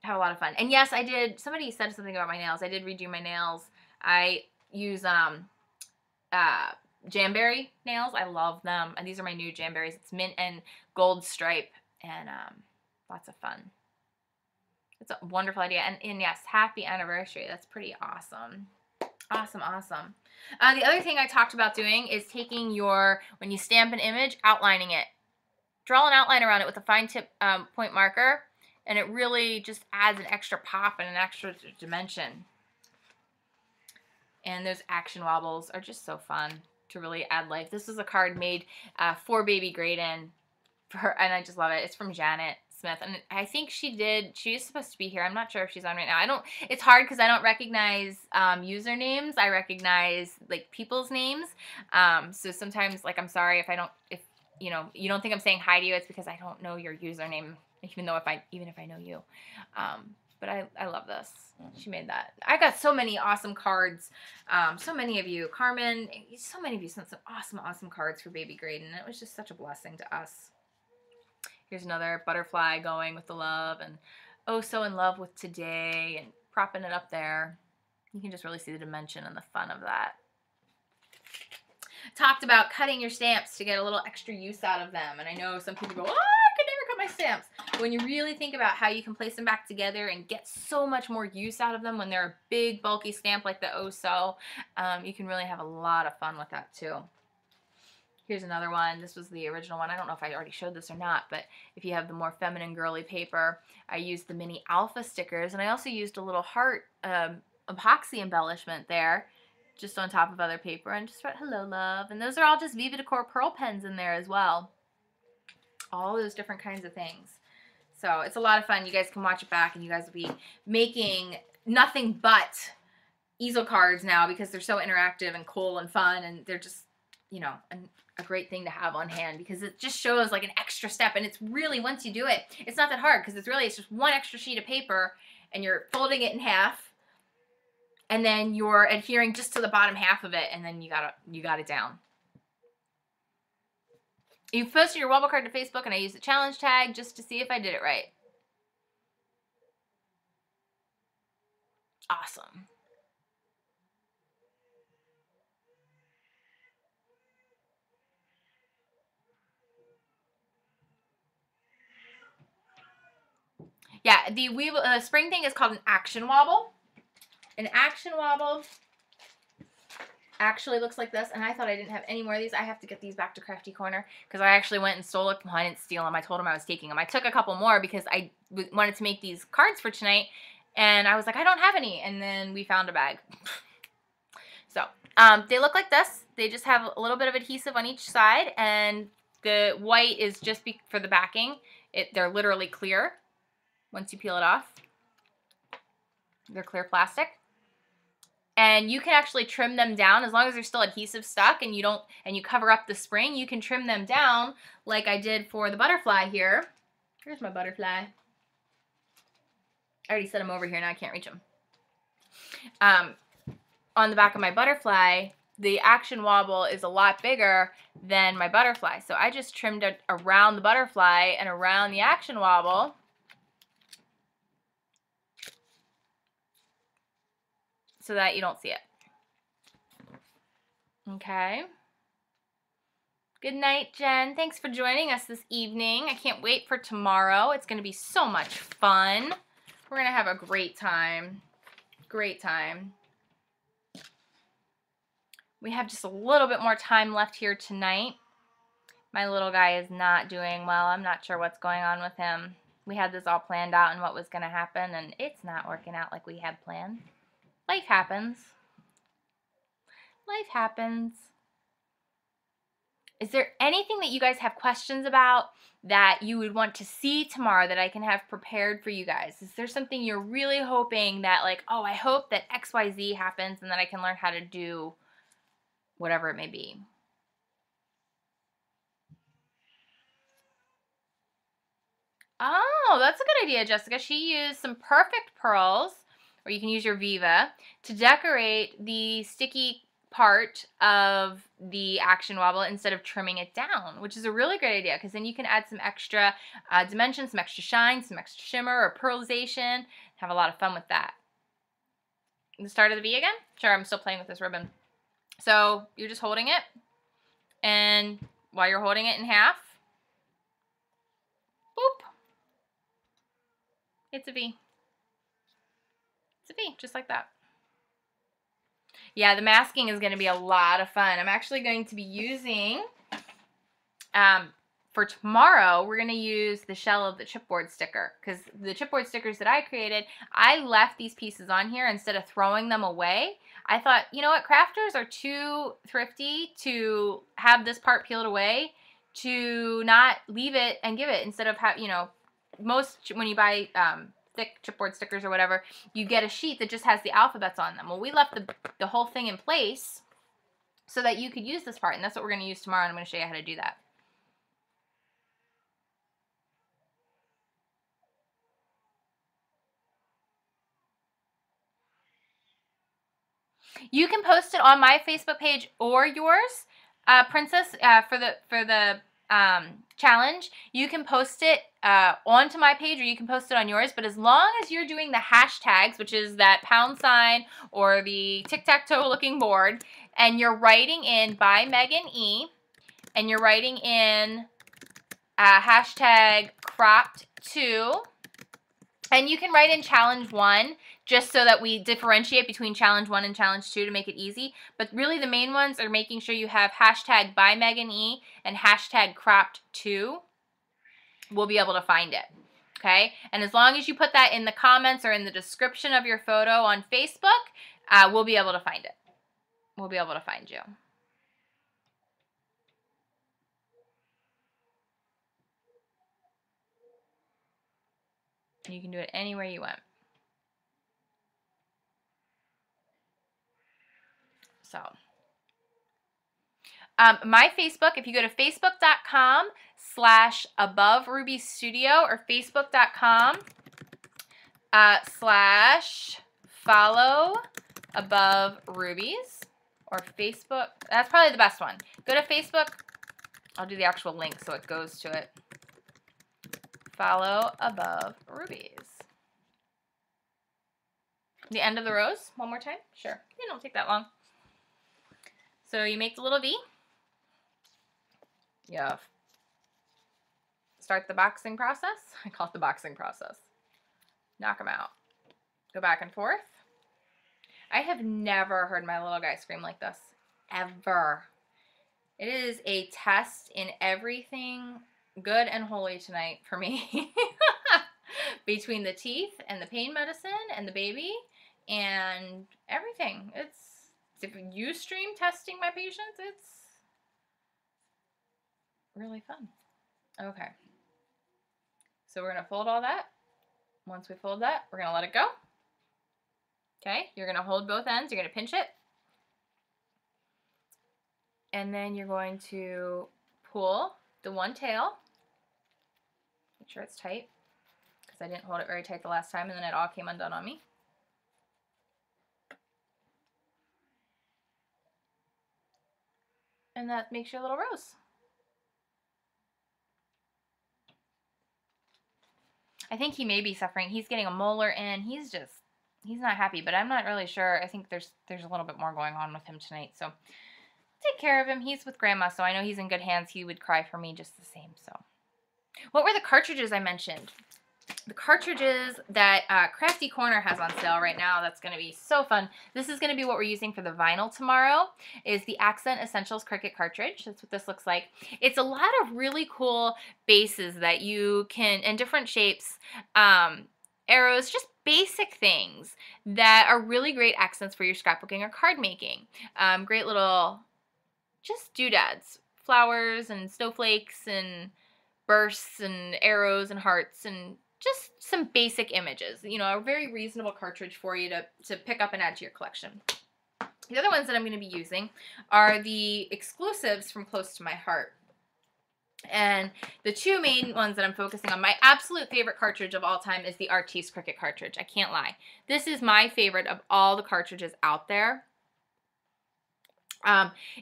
have a lot of fun. And yes, I did, somebody said something about my nails. I did redo my nails. I use Jamberry nails. I love them. And these are my new Jamberries. It's mint and gold stripe and lots of fun. It's a wonderful idea. And yes, happy anniversary. That's pretty awesome. Awesome, awesome. The other thing I talked about doing is taking your, when you stamp an image, outlining it. Draw an outline around it with a fine tip point marker, and it really just adds an extra pop and an extra dimension. And those action wobbles are just so fun to really add life. This is a card made for Baby Graydon, and I just love it. It's from Janet Smith, and I think she's supposed to be here. I'm not sure if she's on right now. It's hard because I don't recognize usernames. I recognize like people's names. So sometimes, like, I'm sorry if you don't think I'm saying hi to you. It's because I don't know your username, even if I know you. But I love this. She made that. I got so many awesome cards. So many of you, Carmen, so many of you sent some awesome, awesome cards for Baby Graydon. It was just such a blessing to us. Here's another butterfly going with the love and oh so in love with today and propping it up there. You can just really see the dimension and the fun of that. Talked about cutting your stamps to get a little extra use out of them. And I know some people go, oh, I could never cut my stamps. But when you really think about how you can place them back together and get so much more use out of them when they're a big bulky stamp like the Oh So, you can really have a lot of fun with that too. Here's another one. This was the original one. I don't know if I already showed this or not, but if you have the more feminine girly paper, I used the mini alpha stickers, and I also used a little heart epoxy embellishment there, just on top of other paper, and just wrote hello love. And those are all just Viva Decor pearl pens in there as well. All those different kinds of things. So it's a lot of fun. You guys can watch it back, and you guys will be making nothing but easel cards now because they're so interactive and cool and fun, and they're just, you know, a great thing to have on hand because it just shows like an extra step. And it's really, once you do it, it's not that hard because it's just one extra sheet of paper and you're folding it in half and then you're adhering just to the bottom half of it, and then you got it down. You posted your wobble card to Facebook and I used the challenge tag just to see if I did it right. Awesome. Yeah, the spring thing is called an action wobble. An action wobble actually looks like this, and I thought I didn't have any more of these. I have to get these back to Crafty Corner because I actually went and stole it. Well, I didn't steal them. I told them I was taking them. I took a couple more because I wanted to make these cards for tonight, and I was like, I don't have any, and then we found a bag. So they look like this. They just have a little bit of adhesive on each side, and the white is just for the backing. They're literally clear once you peel it off. They're clear plastic. And you can actually trim them down as long as they're still adhesive stuck and you cover up the spring. You can trim them down like I did for the butterfly here. Here's my butterfly. I already set him over here, now I can't reach him. On the back of my butterfly, the action wobble is a lot bigger than my butterfly. So I just trimmed it around the butterfly and around the action wobble. So that you don't see it. Okay. Good night, Jen. Thanks for joining us this evening. I can't wait for tomorrow. It's going to be so much fun. We're going to have a great time. Great time. We have just a little bit more time left here tonight. My little guy is not doing well. I'm not sure what's going on with him. We had this all planned out and what was going to happen, and it's not working out like we had planned. Life happens. Life happens. Is there anything that you guys have questions about that you would want to see tomorrow that I can have prepared for you guys? Is there something you're really hoping that, like, oh, I hope that XYZ happens and that I can learn how to do whatever it may be? Oh, that's a good idea, Jessica. She used some Perfect Pearls, or you can use your Viva, to decorate the sticky part of the Action Wobble instead of trimming it down, which is a really great idea because then you can add some extra dimension, some extra shine, some extra shimmer or pearlization. Have a lot of fun with that. The start of the V again? Sure, I'm still playing with this ribbon. So you're just holding it, and while you're holding it in half, boop, it's a V. It's a V, just like that. Yeah, the masking is going to be a lot of fun. I'm actually going to be using, for tomorrow, we're going to use the shell of the chipboard sticker, because the chipboard stickers that I created, I left these pieces on here instead of throwing them away. I thought, you know what, crafters are too thrifty to have this part peeled away, to not leave it and give it instead of most, when you buy thick chipboard stickers or whatever, you get a sheet that just has the alphabets on them. Well, we left the whole thing in place so that you could use this part, and that's what we're going to use tomorrow, and I'm going to show you how to do that. You can post it on my Facebook page or yours, Princess, for the challenge. You can post it onto my page, or you can post it on yours, but as long as you're doing the hashtags, which is that # or the tic-tac-toe looking board, and you're writing in by Megan E, and you're writing in hashtag cropped2, and you can write in challenge 1 just so that we differentiate between challenge 1 and challenge 2 to make it easy. But really the main ones are making sure you have hashtag by Megan E and hashtag cropped2. We'll be able to find it. Okay? And as long as you put that in the comments or in the description of your photo on Facebook, we'll be able to find it. We'll be able to find you. You can do it anywhere you want. So, my Facebook, if you go to facebook.com/AboveRubyStudio or facebook.com/follow-above-rubies, or Facebook, that's probably the best one. Go to Facebook, I'll do the actual link so it goes to it. Follow Above Rubies. The end of the rows, one more time? Sure, it don't take that long. So you make the little V. You start the boxing process. I call it the boxing process. Knock them out. Go back and forth. I have never heard my little guy scream like this. Ever. It is a test in everything good and holy tonight for me. Between the teeth and the pain medicine and the baby and everything. If you stream testing my patients, it's really fun. Okay. So we're going to fold all that. Once we fold that, we're going to let it go. Okay. You're going to hold both ends. You're going to pinch it. And then you're going to pull the one tail. Make sure it's tight, because I didn't hold it very tight the last time and then it all came undone on me. And that makes your little rose. I think he may be suffering. He's getting a molar in. He's not happy, but I'm not really sure. I think there's a little bit more going on with him tonight. So take care of him. He's with Grandma, so I know he's in good hands. He would cry for me just the same. So what were the cartridges I mentioned? The cartridges that Crafty Corner has on sale right now. That's going to be so fun. This is going to be what we're using for the vinyl tomorrow, is the Accent Essentials Cricut cartridge. That's what this looks like. It's a lot of really cool bases that you can, in different shapes, arrows, just basic things that are really great accents for your scrapbooking or card making. Great little just doodads flowers and snowflakes and bursts and arrows and hearts and just some basic images. You know, a very reasonable cartridge for you to pick up and add to your collection. The other ones that I'm going to be using are the exclusives from Close to My Heart. And the two main ones that I'm focusing on, my absolute favorite cartridge of all time is the Artiste Cricut cartridge. I can't lie. This is my favorite of all the cartridges out there.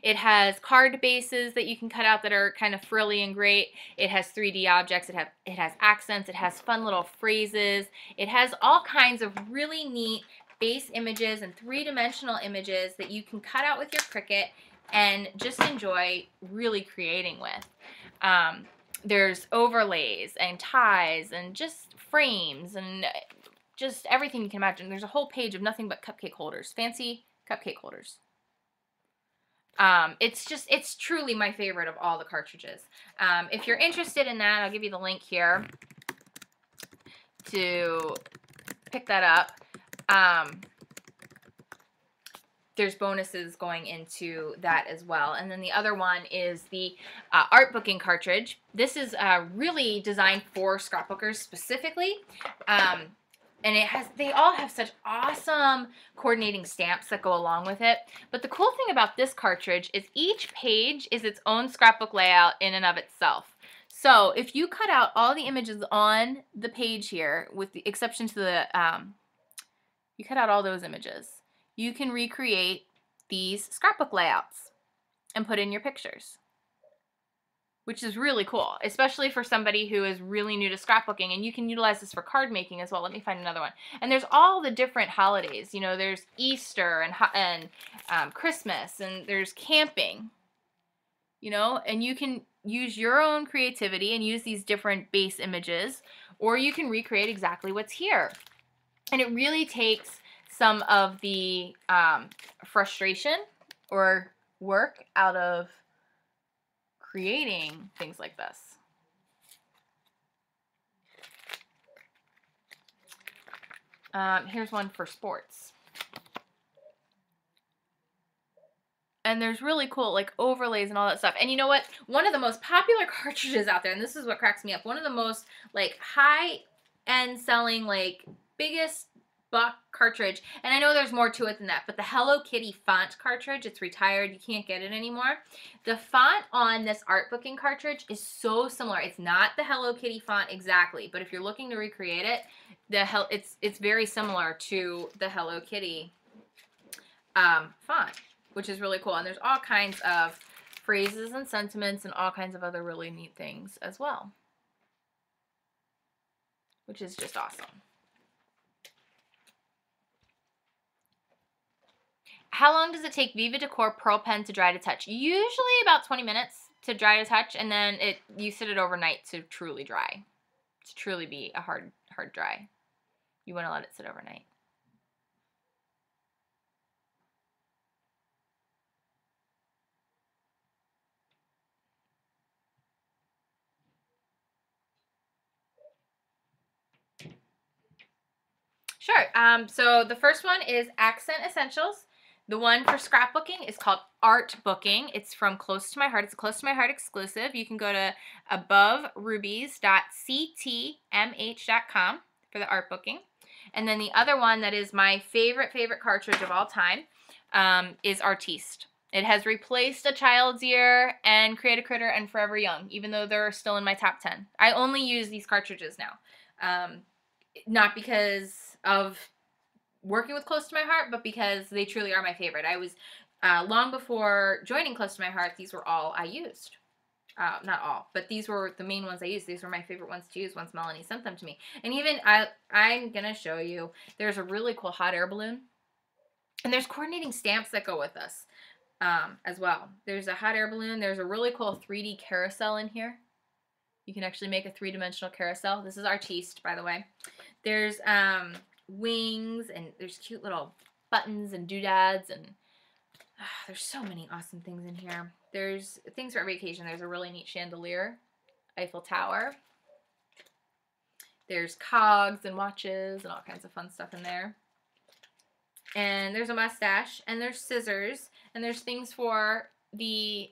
It has card bases that you can cut out that are kind of frilly and great. It has 3D objects. It has accents. It has fun little phrases. It has all kinds of really neat base images and three-dimensional images that you can cut out with your Cricut and just enjoy really creating with. There's overlays and ties and just frames and just everything you can imagine. There's a whole page of nothing but cupcake holders, fancy cupcake holders. It's truly my favorite of all the cartridges. If you're interested in that, I'll give you the link here to pick that up. There's bonuses going into that as well. And then the other one is the art booking cartridge. This is really designed for scrapbookers specifically. And they all have such awesome coordinating stamps that go along with it. But the cool thing about this cartridge is each page is its own scrapbook layout in and of itself. So if you cut out all the images on the page here, with the exception to the, you cut out all those images, you can recreate these scrapbook layouts and put in your pictures, which is really cool, especially for somebody who is really new to scrapbooking. And you can utilize this for card making as well. Let me find another one. And there's all the different holidays. You know, there's Easter and Christmas, and there's camping. You know, and you can use your own creativity and use these different base images, or you can recreate exactly what's here. And it really takes some of the frustration or work out of creating things like this. Here's one for sports. And there's really cool like overlays and all that stuff. And you know what? One of the most popular cartridges out there, and this is what cracks me up, one of the most like high-end selling, like biggest buck cartridge, and I know there's more to it than that, but the Hello Kitty font cartridge, it's retired, you can't get it anymore. The font on this art booking cartridge is so similar. It's not the Hello Kitty font exactly, but if you're looking to recreate it, it's very similar to the Hello Kitty font, which is really cool. And there's all kinds of phrases and sentiments and all kinds of other really neat things as well, which is just awesome. How long does it take Viva Decor Pearl Pen to dry to touch? Usually about 20 minutes to dry to touch, and then you sit it overnight to truly dry. To truly be a hard dry. You want to let it sit overnight. Sure. So the first one is Accent Essentials. The one for scrapbooking is called Art Booking. It's from Close to My Heart. It's a Close to My Heart exclusive. You can go to aboverubies.ctmh.com for the art booking. And then the other one that is my favorite cartridge of all time is Artiste. It has replaced A Child's Ear and Create a Critter and Forever Young, even though they're still in my top 10. I only use these cartridges now. Not because of working with Close to My Heart, but because they truly are my favorite. I was, long before joining Close to My Heart, these were all I used. Not all, but these were the main ones I used. These were my favorite ones to use once Melanie sent them to me. And even, I'm going to show you, there's a really cool hot air balloon. And there's coordinating stamps that go with this as well. There's a hot air balloon. There's a really cool 3D carousel in here. You can actually make a three-dimensional carousel. This is Artiste, by the way. There's wings, and there's cute little buttons and doodads, and there's so many awesome things in here. There's things for every occasion. There's a really neat chandelier, Eiffel Tower. There's cogs and watches and all kinds of fun stuff in there. And there's a mustache, and there's scissors, and there's things for the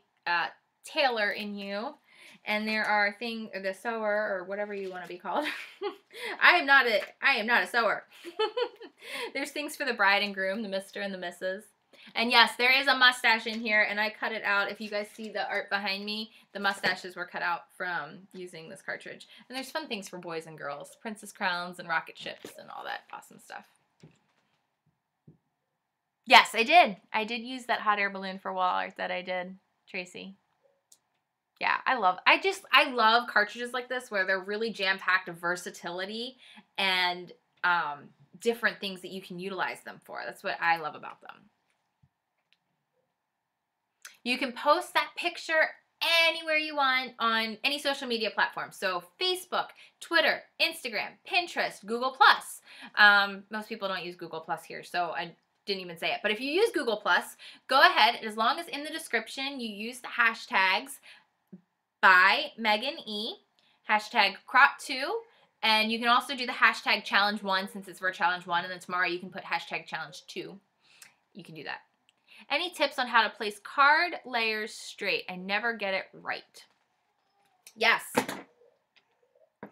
tailor in you, and there are the sewer, or whatever you want to be called. I am not a sewer. There's things for the bride and groom, the Mr. and the Mrs. And yes, there is a mustache in here, and I cut it out. If you guys see the art behind me, the mustaches were cut out from using this cartridge. And there's fun things for boys and girls, princess crowns and rocket ships and all that awesome stuff. Yes, I did. I did use that hot air balloon for wall art that I did, Tracy. Yeah, I love cartridges like this where they're really jam-packed of versatility and different things that you can utilize them for. That's what I love about them. You can post that picture anywhere you want on any social media platform. So Facebook, Twitter, Instagram, Pinterest, Google+. Most people don't use Google+ here, so I didn't even say it. But if you use Google+, go ahead, as long as in the description you use the hashtags by Megan E, hashtag crop2, and you can also do the hashtag challenge1 since it's for challenge 1, and then tomorrow you can put hashtag challenge 2. You can do that. Any tips on how to place card layers straight? I never get it right. Yes.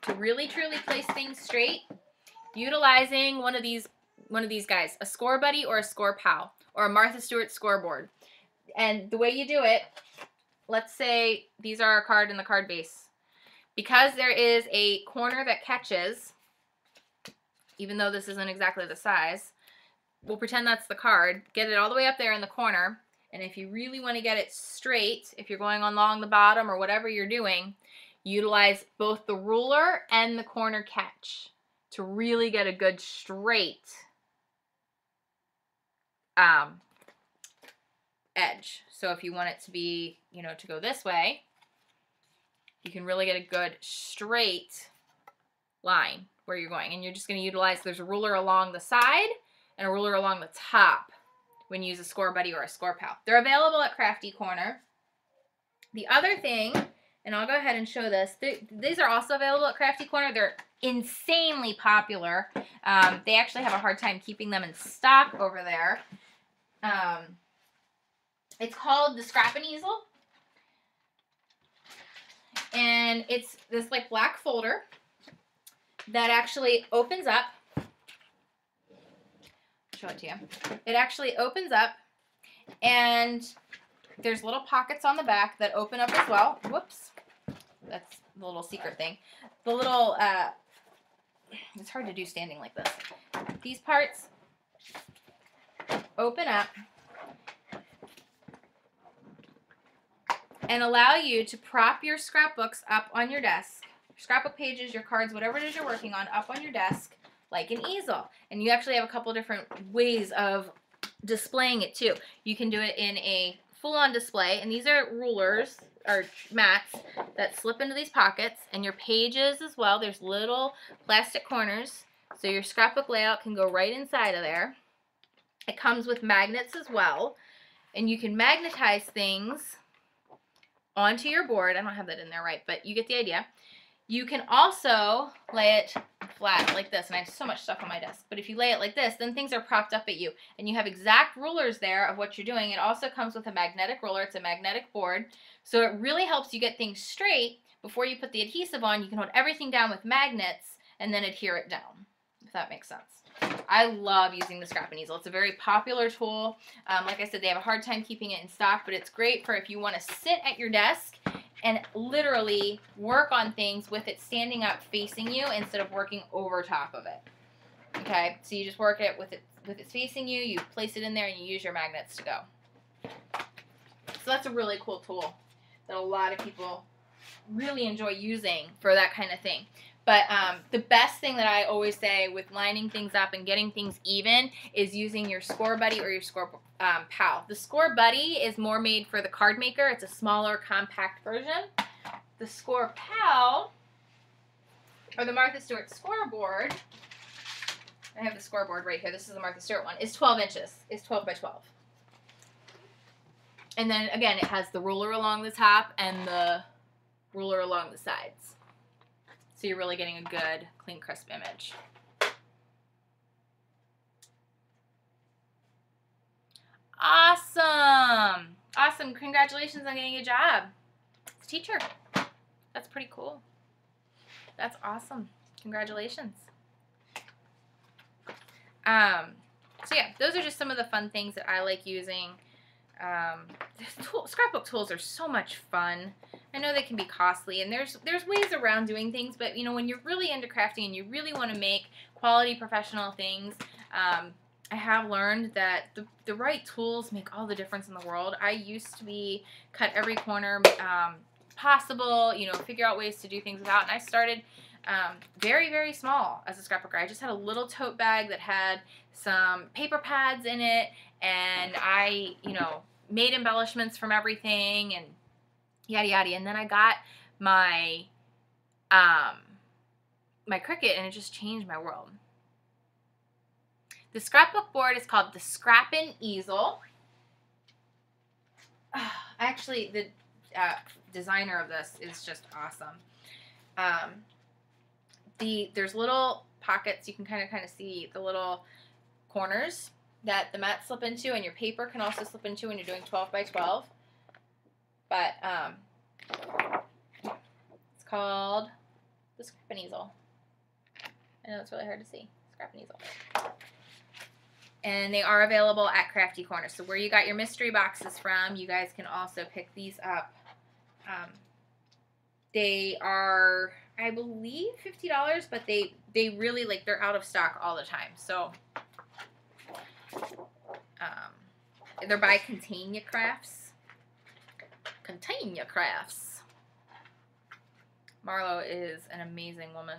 To really truly place things straight, utilizing one of these guys, a Score Buddy or a Score Pal or a Martha Stewart scoreboard. And the way you do it, let's say these are a card in the card base. Because there is a corner that catches, even though this isn't exactly the size, we'll pretend that's the card. Get it all the way up there in the corner. And if you really want to get it straight, if you're going along the bottom or whatever you're doing, utilize both the ruler and the corner catch to really get a good straight edge. So if you want it to be, to go this way, you can really get a good straight line where you're going. And you're just going to utilize, there's a ruler along the side and a ruler along the top when you use a Score Buddy or a Score Pal. They're available at Crafty Corner. The other thing, and I'll go ahead and show this, these are also available at Crafty Corner. They're insanely popular. They actually have a hard time keeping them in stock over there. It's called the Scrap and Easel. And it's this like black folder that actually opens up. Show it to you. It actually opens up, and there's little pockets on the back that open up as well. Whoops. That's the little secret thing. The little, it's hard to do standing like this. These parts open up and allow you to prop your scrapbooks up on your desk. Your scrapbook pages, your cards, whatever it is you're working on, up on your desk like an easel. And you actually have a couple different ways of displaying it too. You can do it in a full-on display, and these are rulers or mats that slip into these pockets, and your pages as well. There's little plastic corners, so your scrapbook layout can go right inside of there. It comes with magnets as well, and you can magnetize things onto your board. I don't have that in there right, but you get the idea. You can also lay it flat like this, and I have so much stuff on my desk, but if you lay it like this, then things are propped up at you, and you have exact rulers there of what you're doing. It also comes with a magnetic ruler. It's a magnetic board, so it really helps you get things straight. Before you put the adhesive on, you can hold everything down with magnets and then adhere it down, if that makes sense. I love using the Scrap and Easel. It's a very popular tool. Like I said, they have a hard time keeping it in stock, but it's great for if you want to sit at your desk and literally work on things with it standing up facing you instead of working over top of it. Okay, so you just work it with it facing you, you place it in there, and you use your magnets to go. So that's a really cool tool that a lot of people really enjoy using for that kind of thing. But the best thing that I always say with lining things up and getting things even is using your Score Buddy or your Score Pal. The Score Buddy is more made for the card maker. It's a smaller, compact version. The Score Pal, or the Martha Stewart scoreboard, I have the scoreboard right here. This is the Martha Stewart one. Is 12 inches. It's 12 by 12. And then, again, it has the ruler along the top and the ruler along the sides. So you're really getting a good, clean, crisp image. Awesome. Awesome. Congratulations on getting a job. teacher. That's pretty cool. That's awesome. Congratulations. So yeah, those are just some of the fun things that I like using. Scrapbook tools are so much fun. I know they can be costly, and there's ways around doing things, but you know, when you're really into crafting and you really want to make quality professional things, I have learned that the right tools make all the difference in the world. I used to be cut every corner possible, you know, figure out ways to do things without, and I started very, very small as a scrapbooker. I just had a little tote bag that had some paper pads in it, and I, you know, made embellishments from everything and yada yada. And then I got my my Cricut, and it just changed my world. The scrapbook board is called the Scrappin' Easel. Actually, the designer of this is just awesome. There's little pockets. You can kind of see the little corners that the mats slip into, and your paper can also slip into when you're doing 12 by 12. But it's called the Scrappin' Easel. I know it's really hard to see. Scrappin' Easel. And they are available at Crafty Corner. So where you got your mystery boxes from, you guys can also pick these up. They are, I believe, $50, but they really, like, they're out of stock all the time. So they're by Containia Crafts. Containia Crafts. Marlo is an amazing woman.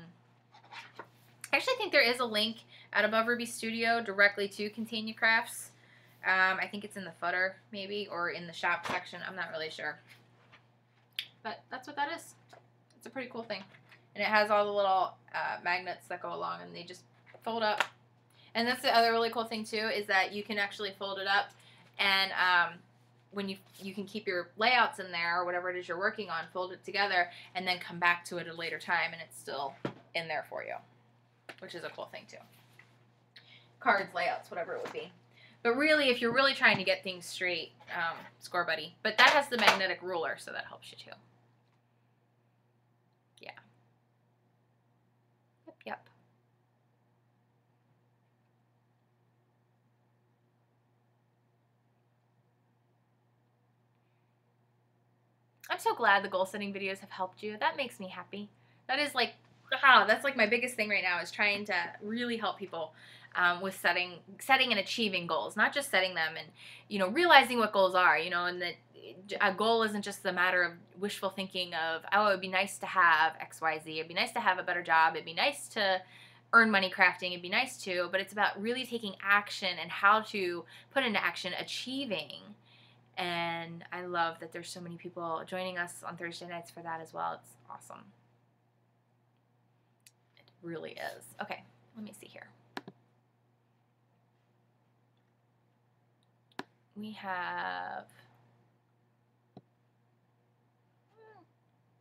I actually think there is a link at Above Ruby Studio directly to Containia Crafts. I think it's in the footer, maybe, or in the shop section. I'm not really sure. But that's what that is. It's a pretty cool thing. And it has all the little magnets that go along, and they just fold up. And that's the other really cool thing, too, is that you can actually fold it up, and when you can keep your layouts in there, or whatever it is you're working on, fold it together, and then come back to it at a later time, and it's still in there for you, which is a cool thing, too. Cards, layouts, whatever it would be. But really, if you're really trying to get things straight, Score Buddy. But that has the magnetic ruler, so that helps you, too. Yeah. Yep. I'm so glad the goal setting videos have helped you. That makes me happy. That is like, that's like my biggest thing right now, is trying to really help people with setting and achieving goals, not just setting them and, you know, realizing what goals are, you know, and that a goal isn't just the matter of wishful thinking of, oh, it would be nice to have X, Y, Z. It'd be nice to have a better job. It'd be nice to earn money crafting. It'd be nice to, but it's about really taking action and how to put into action achieving. And I love that there's so many people joining us on Thursday nights for that as well. It's awesome. It really is. Okay, let me see here. We have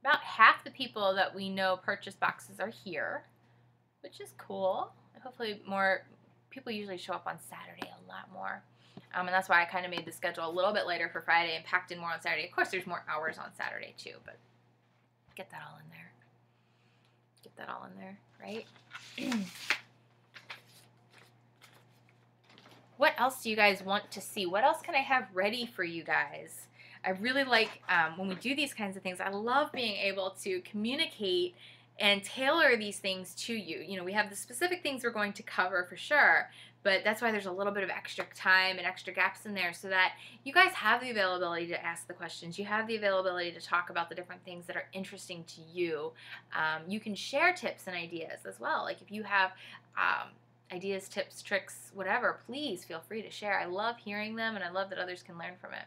about half the people that we know purchase boxes are here, which is cool. Hopefully more people usually show up on Saturday a lot more. And that's why I kind of made the schedule a little bit later for Friday and packed in more on Saturday. Of course, there's more hours on Saturday too, but get that all in there. Get that all in there, right? What else do you guys want to see? What else can I have ready for you guys? I really like when we do these kinds of things, I love being able to communicate and tailor these things to you. You know, we have the specific things we're going to cover for sure, but that's why there's a little bit of extra time and extra gaps in there so that you guys have the availability to ask the questions. You have the availability to talk about the different things that are interesting to you. You can share tips and ideas as well. Like if you have ideas, tips, tricks, whatever, please feel free to share. I love hearing them, and I love that others can learn from it.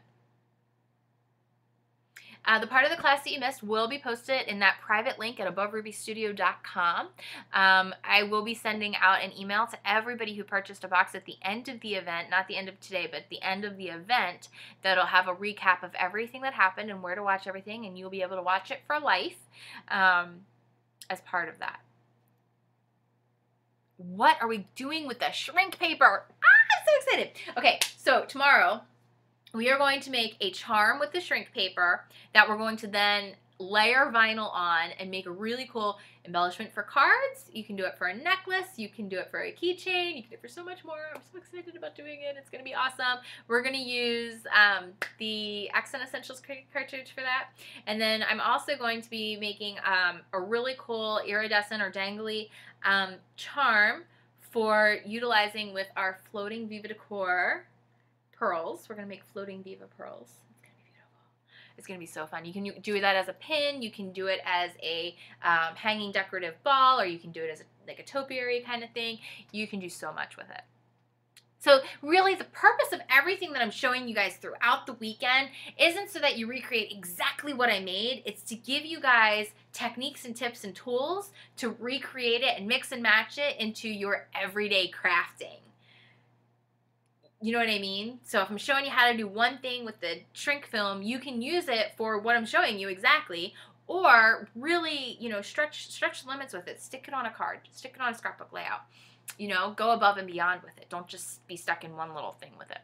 The part of the class that you missed will be posted in that private link at AboveRubyStudio.com. I will be sending out an email to everybody who purchased a box at the end of the event, not the end of today, but at the end of the event, that'll have a recap of everything that happened and where to watch everything, and you'll be able to watch it for life as part of that. What are we doing with the shrink paper? I'm so excited. Okay, so tomorrow we are going to make a charm with the shrink paper that we're going to then layer vinyl on and make a really cool embellishment for cards. You can do it for a necklace. You can do it for a keychain. You can do it for so much more. I'm so excited about doing it. It's going to be awesome. We're going to use the Accent Essentials cartridge for that. And then I'm also going to be making a really cool iridescent or dangly charm for utilizing with our floating Viva Decor pearls. We're going to make floating Viva pearls. It's going to be so fun. You can do that as a pin. You can do it as a hanging decorative ball, or you can do it as like a topiary kind of thing. You can do so much with it. So really the purpose of everything that I'm showing you guys throughout the weekend isn't so that you recreate exactly what I made. It's to give you guys techniques and tips and tools to recreate it and mix and match it into your everyday crafting. You know what I mean? So if I'm showing you how to do one thing with the shrink film, you can use it for what I'm showing you exactly, or really, you know, stretch the limits with it. Stick it on a card, stick it on a scrapbook layout. You know, go above and beyond with it. Don't just be stuck in one little thing with it.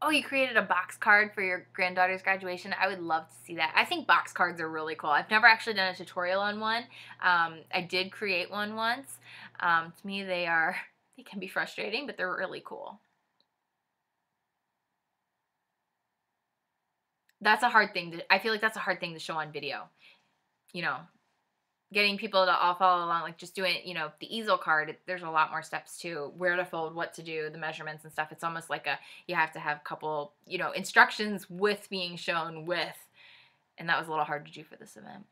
Oh, you created a box card for your granddaughter's graduation. I would love to see that. I think box cards are really cool. I've never actually done a tutorial on one. I did create one once. To me, they can be frustrating, but they're really cool. That's a hard thing I feel like that's a hard thing to show on video. You know, getting people to all follow along, like just doing, you know, the easel card, there's a lot more steps to where to fold, what to do, the measurements and stuff. It's almost like you have to have a couple, you know, instructions with being shown with, and that was a little hard to do for this event.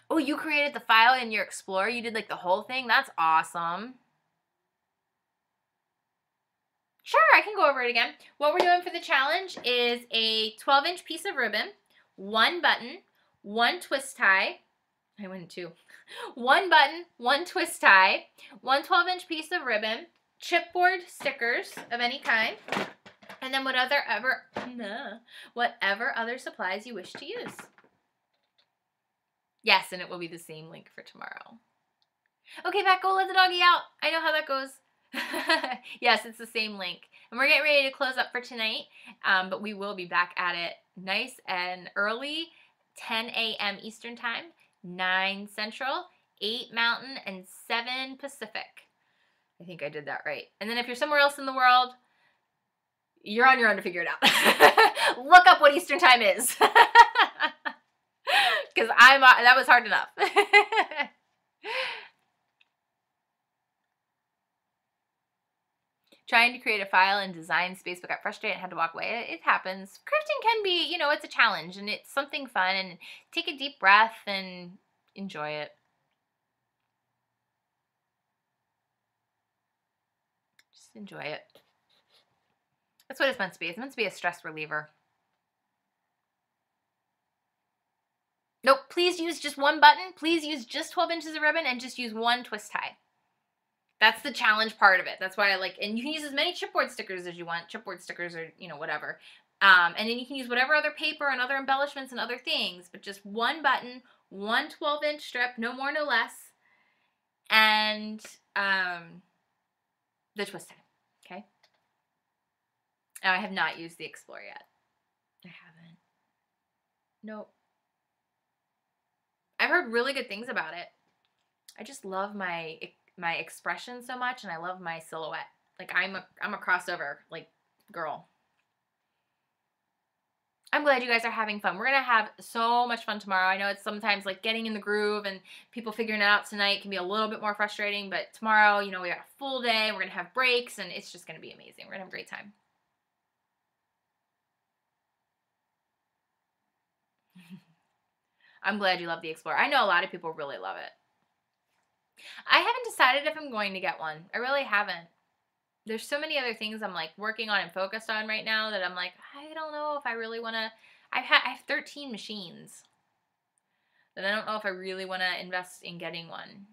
Oh, you created the file in your Explorer? You did like the whole thing? That's awesome. Sure, I can go over it again. What we're doing for the challenge is a 12-inch piece of ribbon, one button, one twist tie. I went two. One button, one twist tie, one 12-inch piece of ribbon, chipboard stickers of any kind, and then whatever other supplies you wish to use. Yes, and it will be the same link for tomorrow. Okay, Pat, go let the doggy out. I know how that goes. Yes, it's the same link. And we're getting ready to close up for tonight, but we will be back at it nice and early, 10 a.m. Eastern Time, 9 Central, 8 Mountain, and 7 Pacific. I think I did that right. And then if you're somewhere else in the world, you're on your own to figure it out. Look up what Eastern Time is. Because that was hard enough. Trying to create a file in Design Space but got frustrated and had to walk away. It happens. Crafting can be, you know, it's a challenge and it's something fun, and take a deep breath and enjoy it. Just enjoy it. That's what it's meant to be. It's meant to be a stress reliever. Nope, please use just one button. Please use just 12 inches of ribbon and just use one twist tie. That's the challenge part of it. That's why I like, and you can use as many chipboard stickers as you want. Chipboard stickers are, you know, whatever. And then you can use whatever other paper and other embellishments and other things, but just one button, one 12-inch strip, no more, no less, and the twist tie, okay? Now, I have not used the Explorer yet. I haven't. Nope. I've heard really good things about it. I just love my expression so much, and I love my silhouette. Like I'm a crossover like girl. I'm glad you guys are having fun. We're gonna have so much fun tomorrow. I know it's sometimes like getting in the groove and people figuring it out tonight can be a little bit more frustrating, but tomorrow, you know, we got a full day. We're gonna have breaks, and it's just gonna be amazing. We're gonna have a great time. I'm glad you love the Explorer. I know a lot of people really love it. I haven't decided if I'm going to get one. I really haven't. There's so many other things I'm like working on and focused on right now that I'm like, I don't know if I really want to. I have 13 machines that I don't know if I really want to invest in getting one.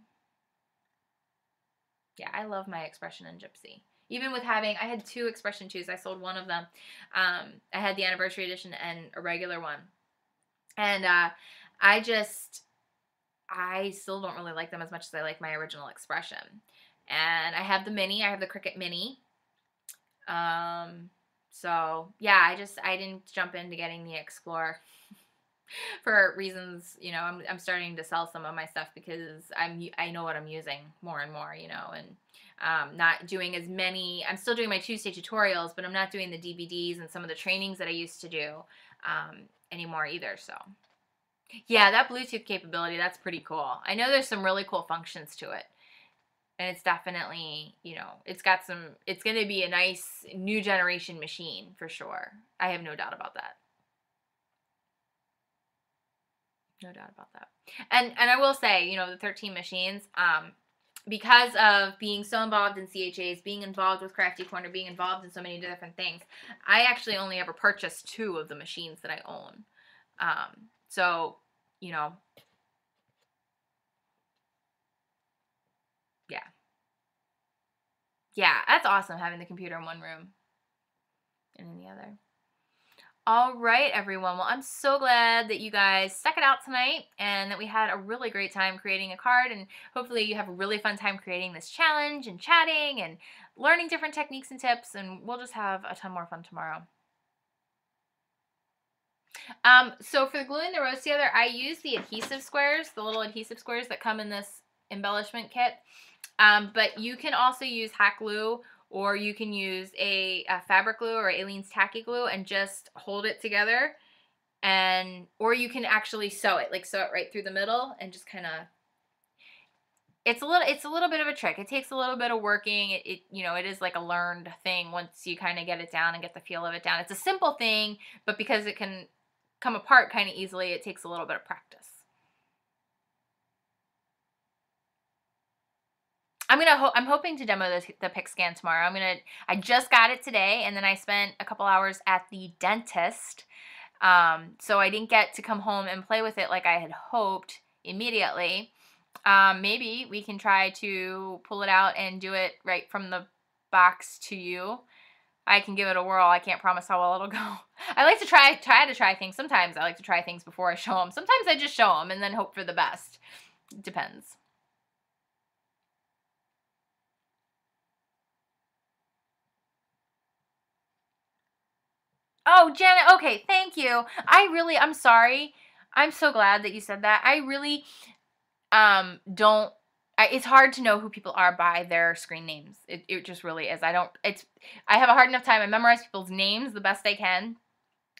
Yeah, I love my Expression and Gypsy. Even with having, I had 2 Expression 2s. I sold one of them. I had the anniversary edition and a regular one. And I still don't really like them as much as I like my original Expression. And I have the Mini. I have the Cricut Mini. So yeah, I didn't jump into getting the Explorer for reasons, I'm starting to sell some of my stuff because I know what I'm using more and more, and not doing as many. I'm still doing my Tuesday tutorials, but I'm not doing the DVDs and some of the trainings that I used to do anymore either. So yeah, that Bluetooth capability, that's pretty cool. I know there's some really cool functions to it. And it's definitely, it's going to be a nice new generation machine for sure. I have no doubt about that. No doubt about that. And I will say, the 13 machines, because of being so involved in CHAs, being involved with Crafty Corner, being involved in so many different things, I actually only ever purchased 2 of the machines that I own. So, yeah. Yeah, that's awesome having the computer in one room and in the other. All right, everyone. Well, I'm so glad that you guys stuck it out tonight and that we had a really great time creating a card. And hopefully you have a really fun time creating this challenge and chatting and learning different techniques and tips. And we'll just have a ton more fun tomorrow. So for the gluing the rose together, I use the adhesive squares, the little adhesive squares that come in this embellishment kit. But you can also use hot glue, or you can use a fabric glue or Aleene's tacky glue and just hold it together. Or you can actually sew it right through the middle and just kind of, it's a little bit of a trick. It takes a little bit of working. It is like a learned thing once you kind of get it down and get the feel of it down. It's a simple thing, but because it can come apart kind of easily, it takes a little bit of practice. I'm hoping to demo the PicScan tomorrow. I just got it today, and then I spent a couple hours at the dentist. So I didn't get to come home and play with it like I had hoped immediately. Maybe we can try to pull it out and do it right from the box to you. I can give it a whirl. I can't promise how well it'll go. I like to try things. Sometimes I like to try things before I show them. Sometimes I just show them and then hope for the best. It depends. Oh, Janet, okay, thank you. I'm sorry. I'm so glad that you said that. I really don't it's hard to know who people are by their screen names. It just really is. I have a hard enough time. I memorize people's names the best I can.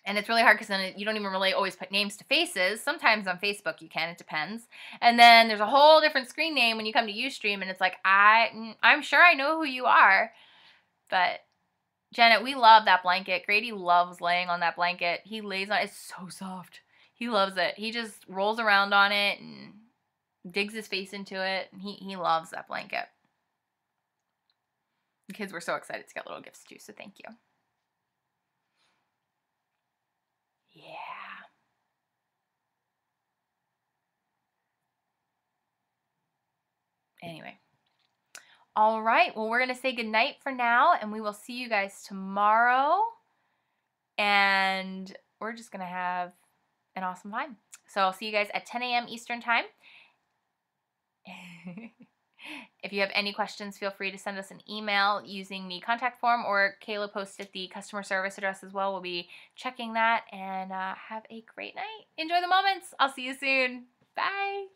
And it's really hard because then you don't even really always put names to faces. Sometimes on Facebook you can, it depends. And then there's a whole different screen name when you come to Ustream, and it's like, I'm sure I know who you are. But Janet, we love that blanket. Grady loves laying on that blanket. He lays on it. It's so soft. He loves it. He just rolls around on it and digs his face into it. He loves that blanket. The kids were so excited to get little gifts too, so thank you. Yeah. Anyway. All right. Well, we're going to say goodnight for now, and we will see you guys tomorrow. And we're just going to have an awesome time. So I'll see you guys at 10 a.m. Eastern Time. If you have any questions, feel free to send us an email using the contact form, or Kayla posted the customer service address as well. We'll be checking that, and have a great night. Enjoy the moments. I'll see you soon. Bye.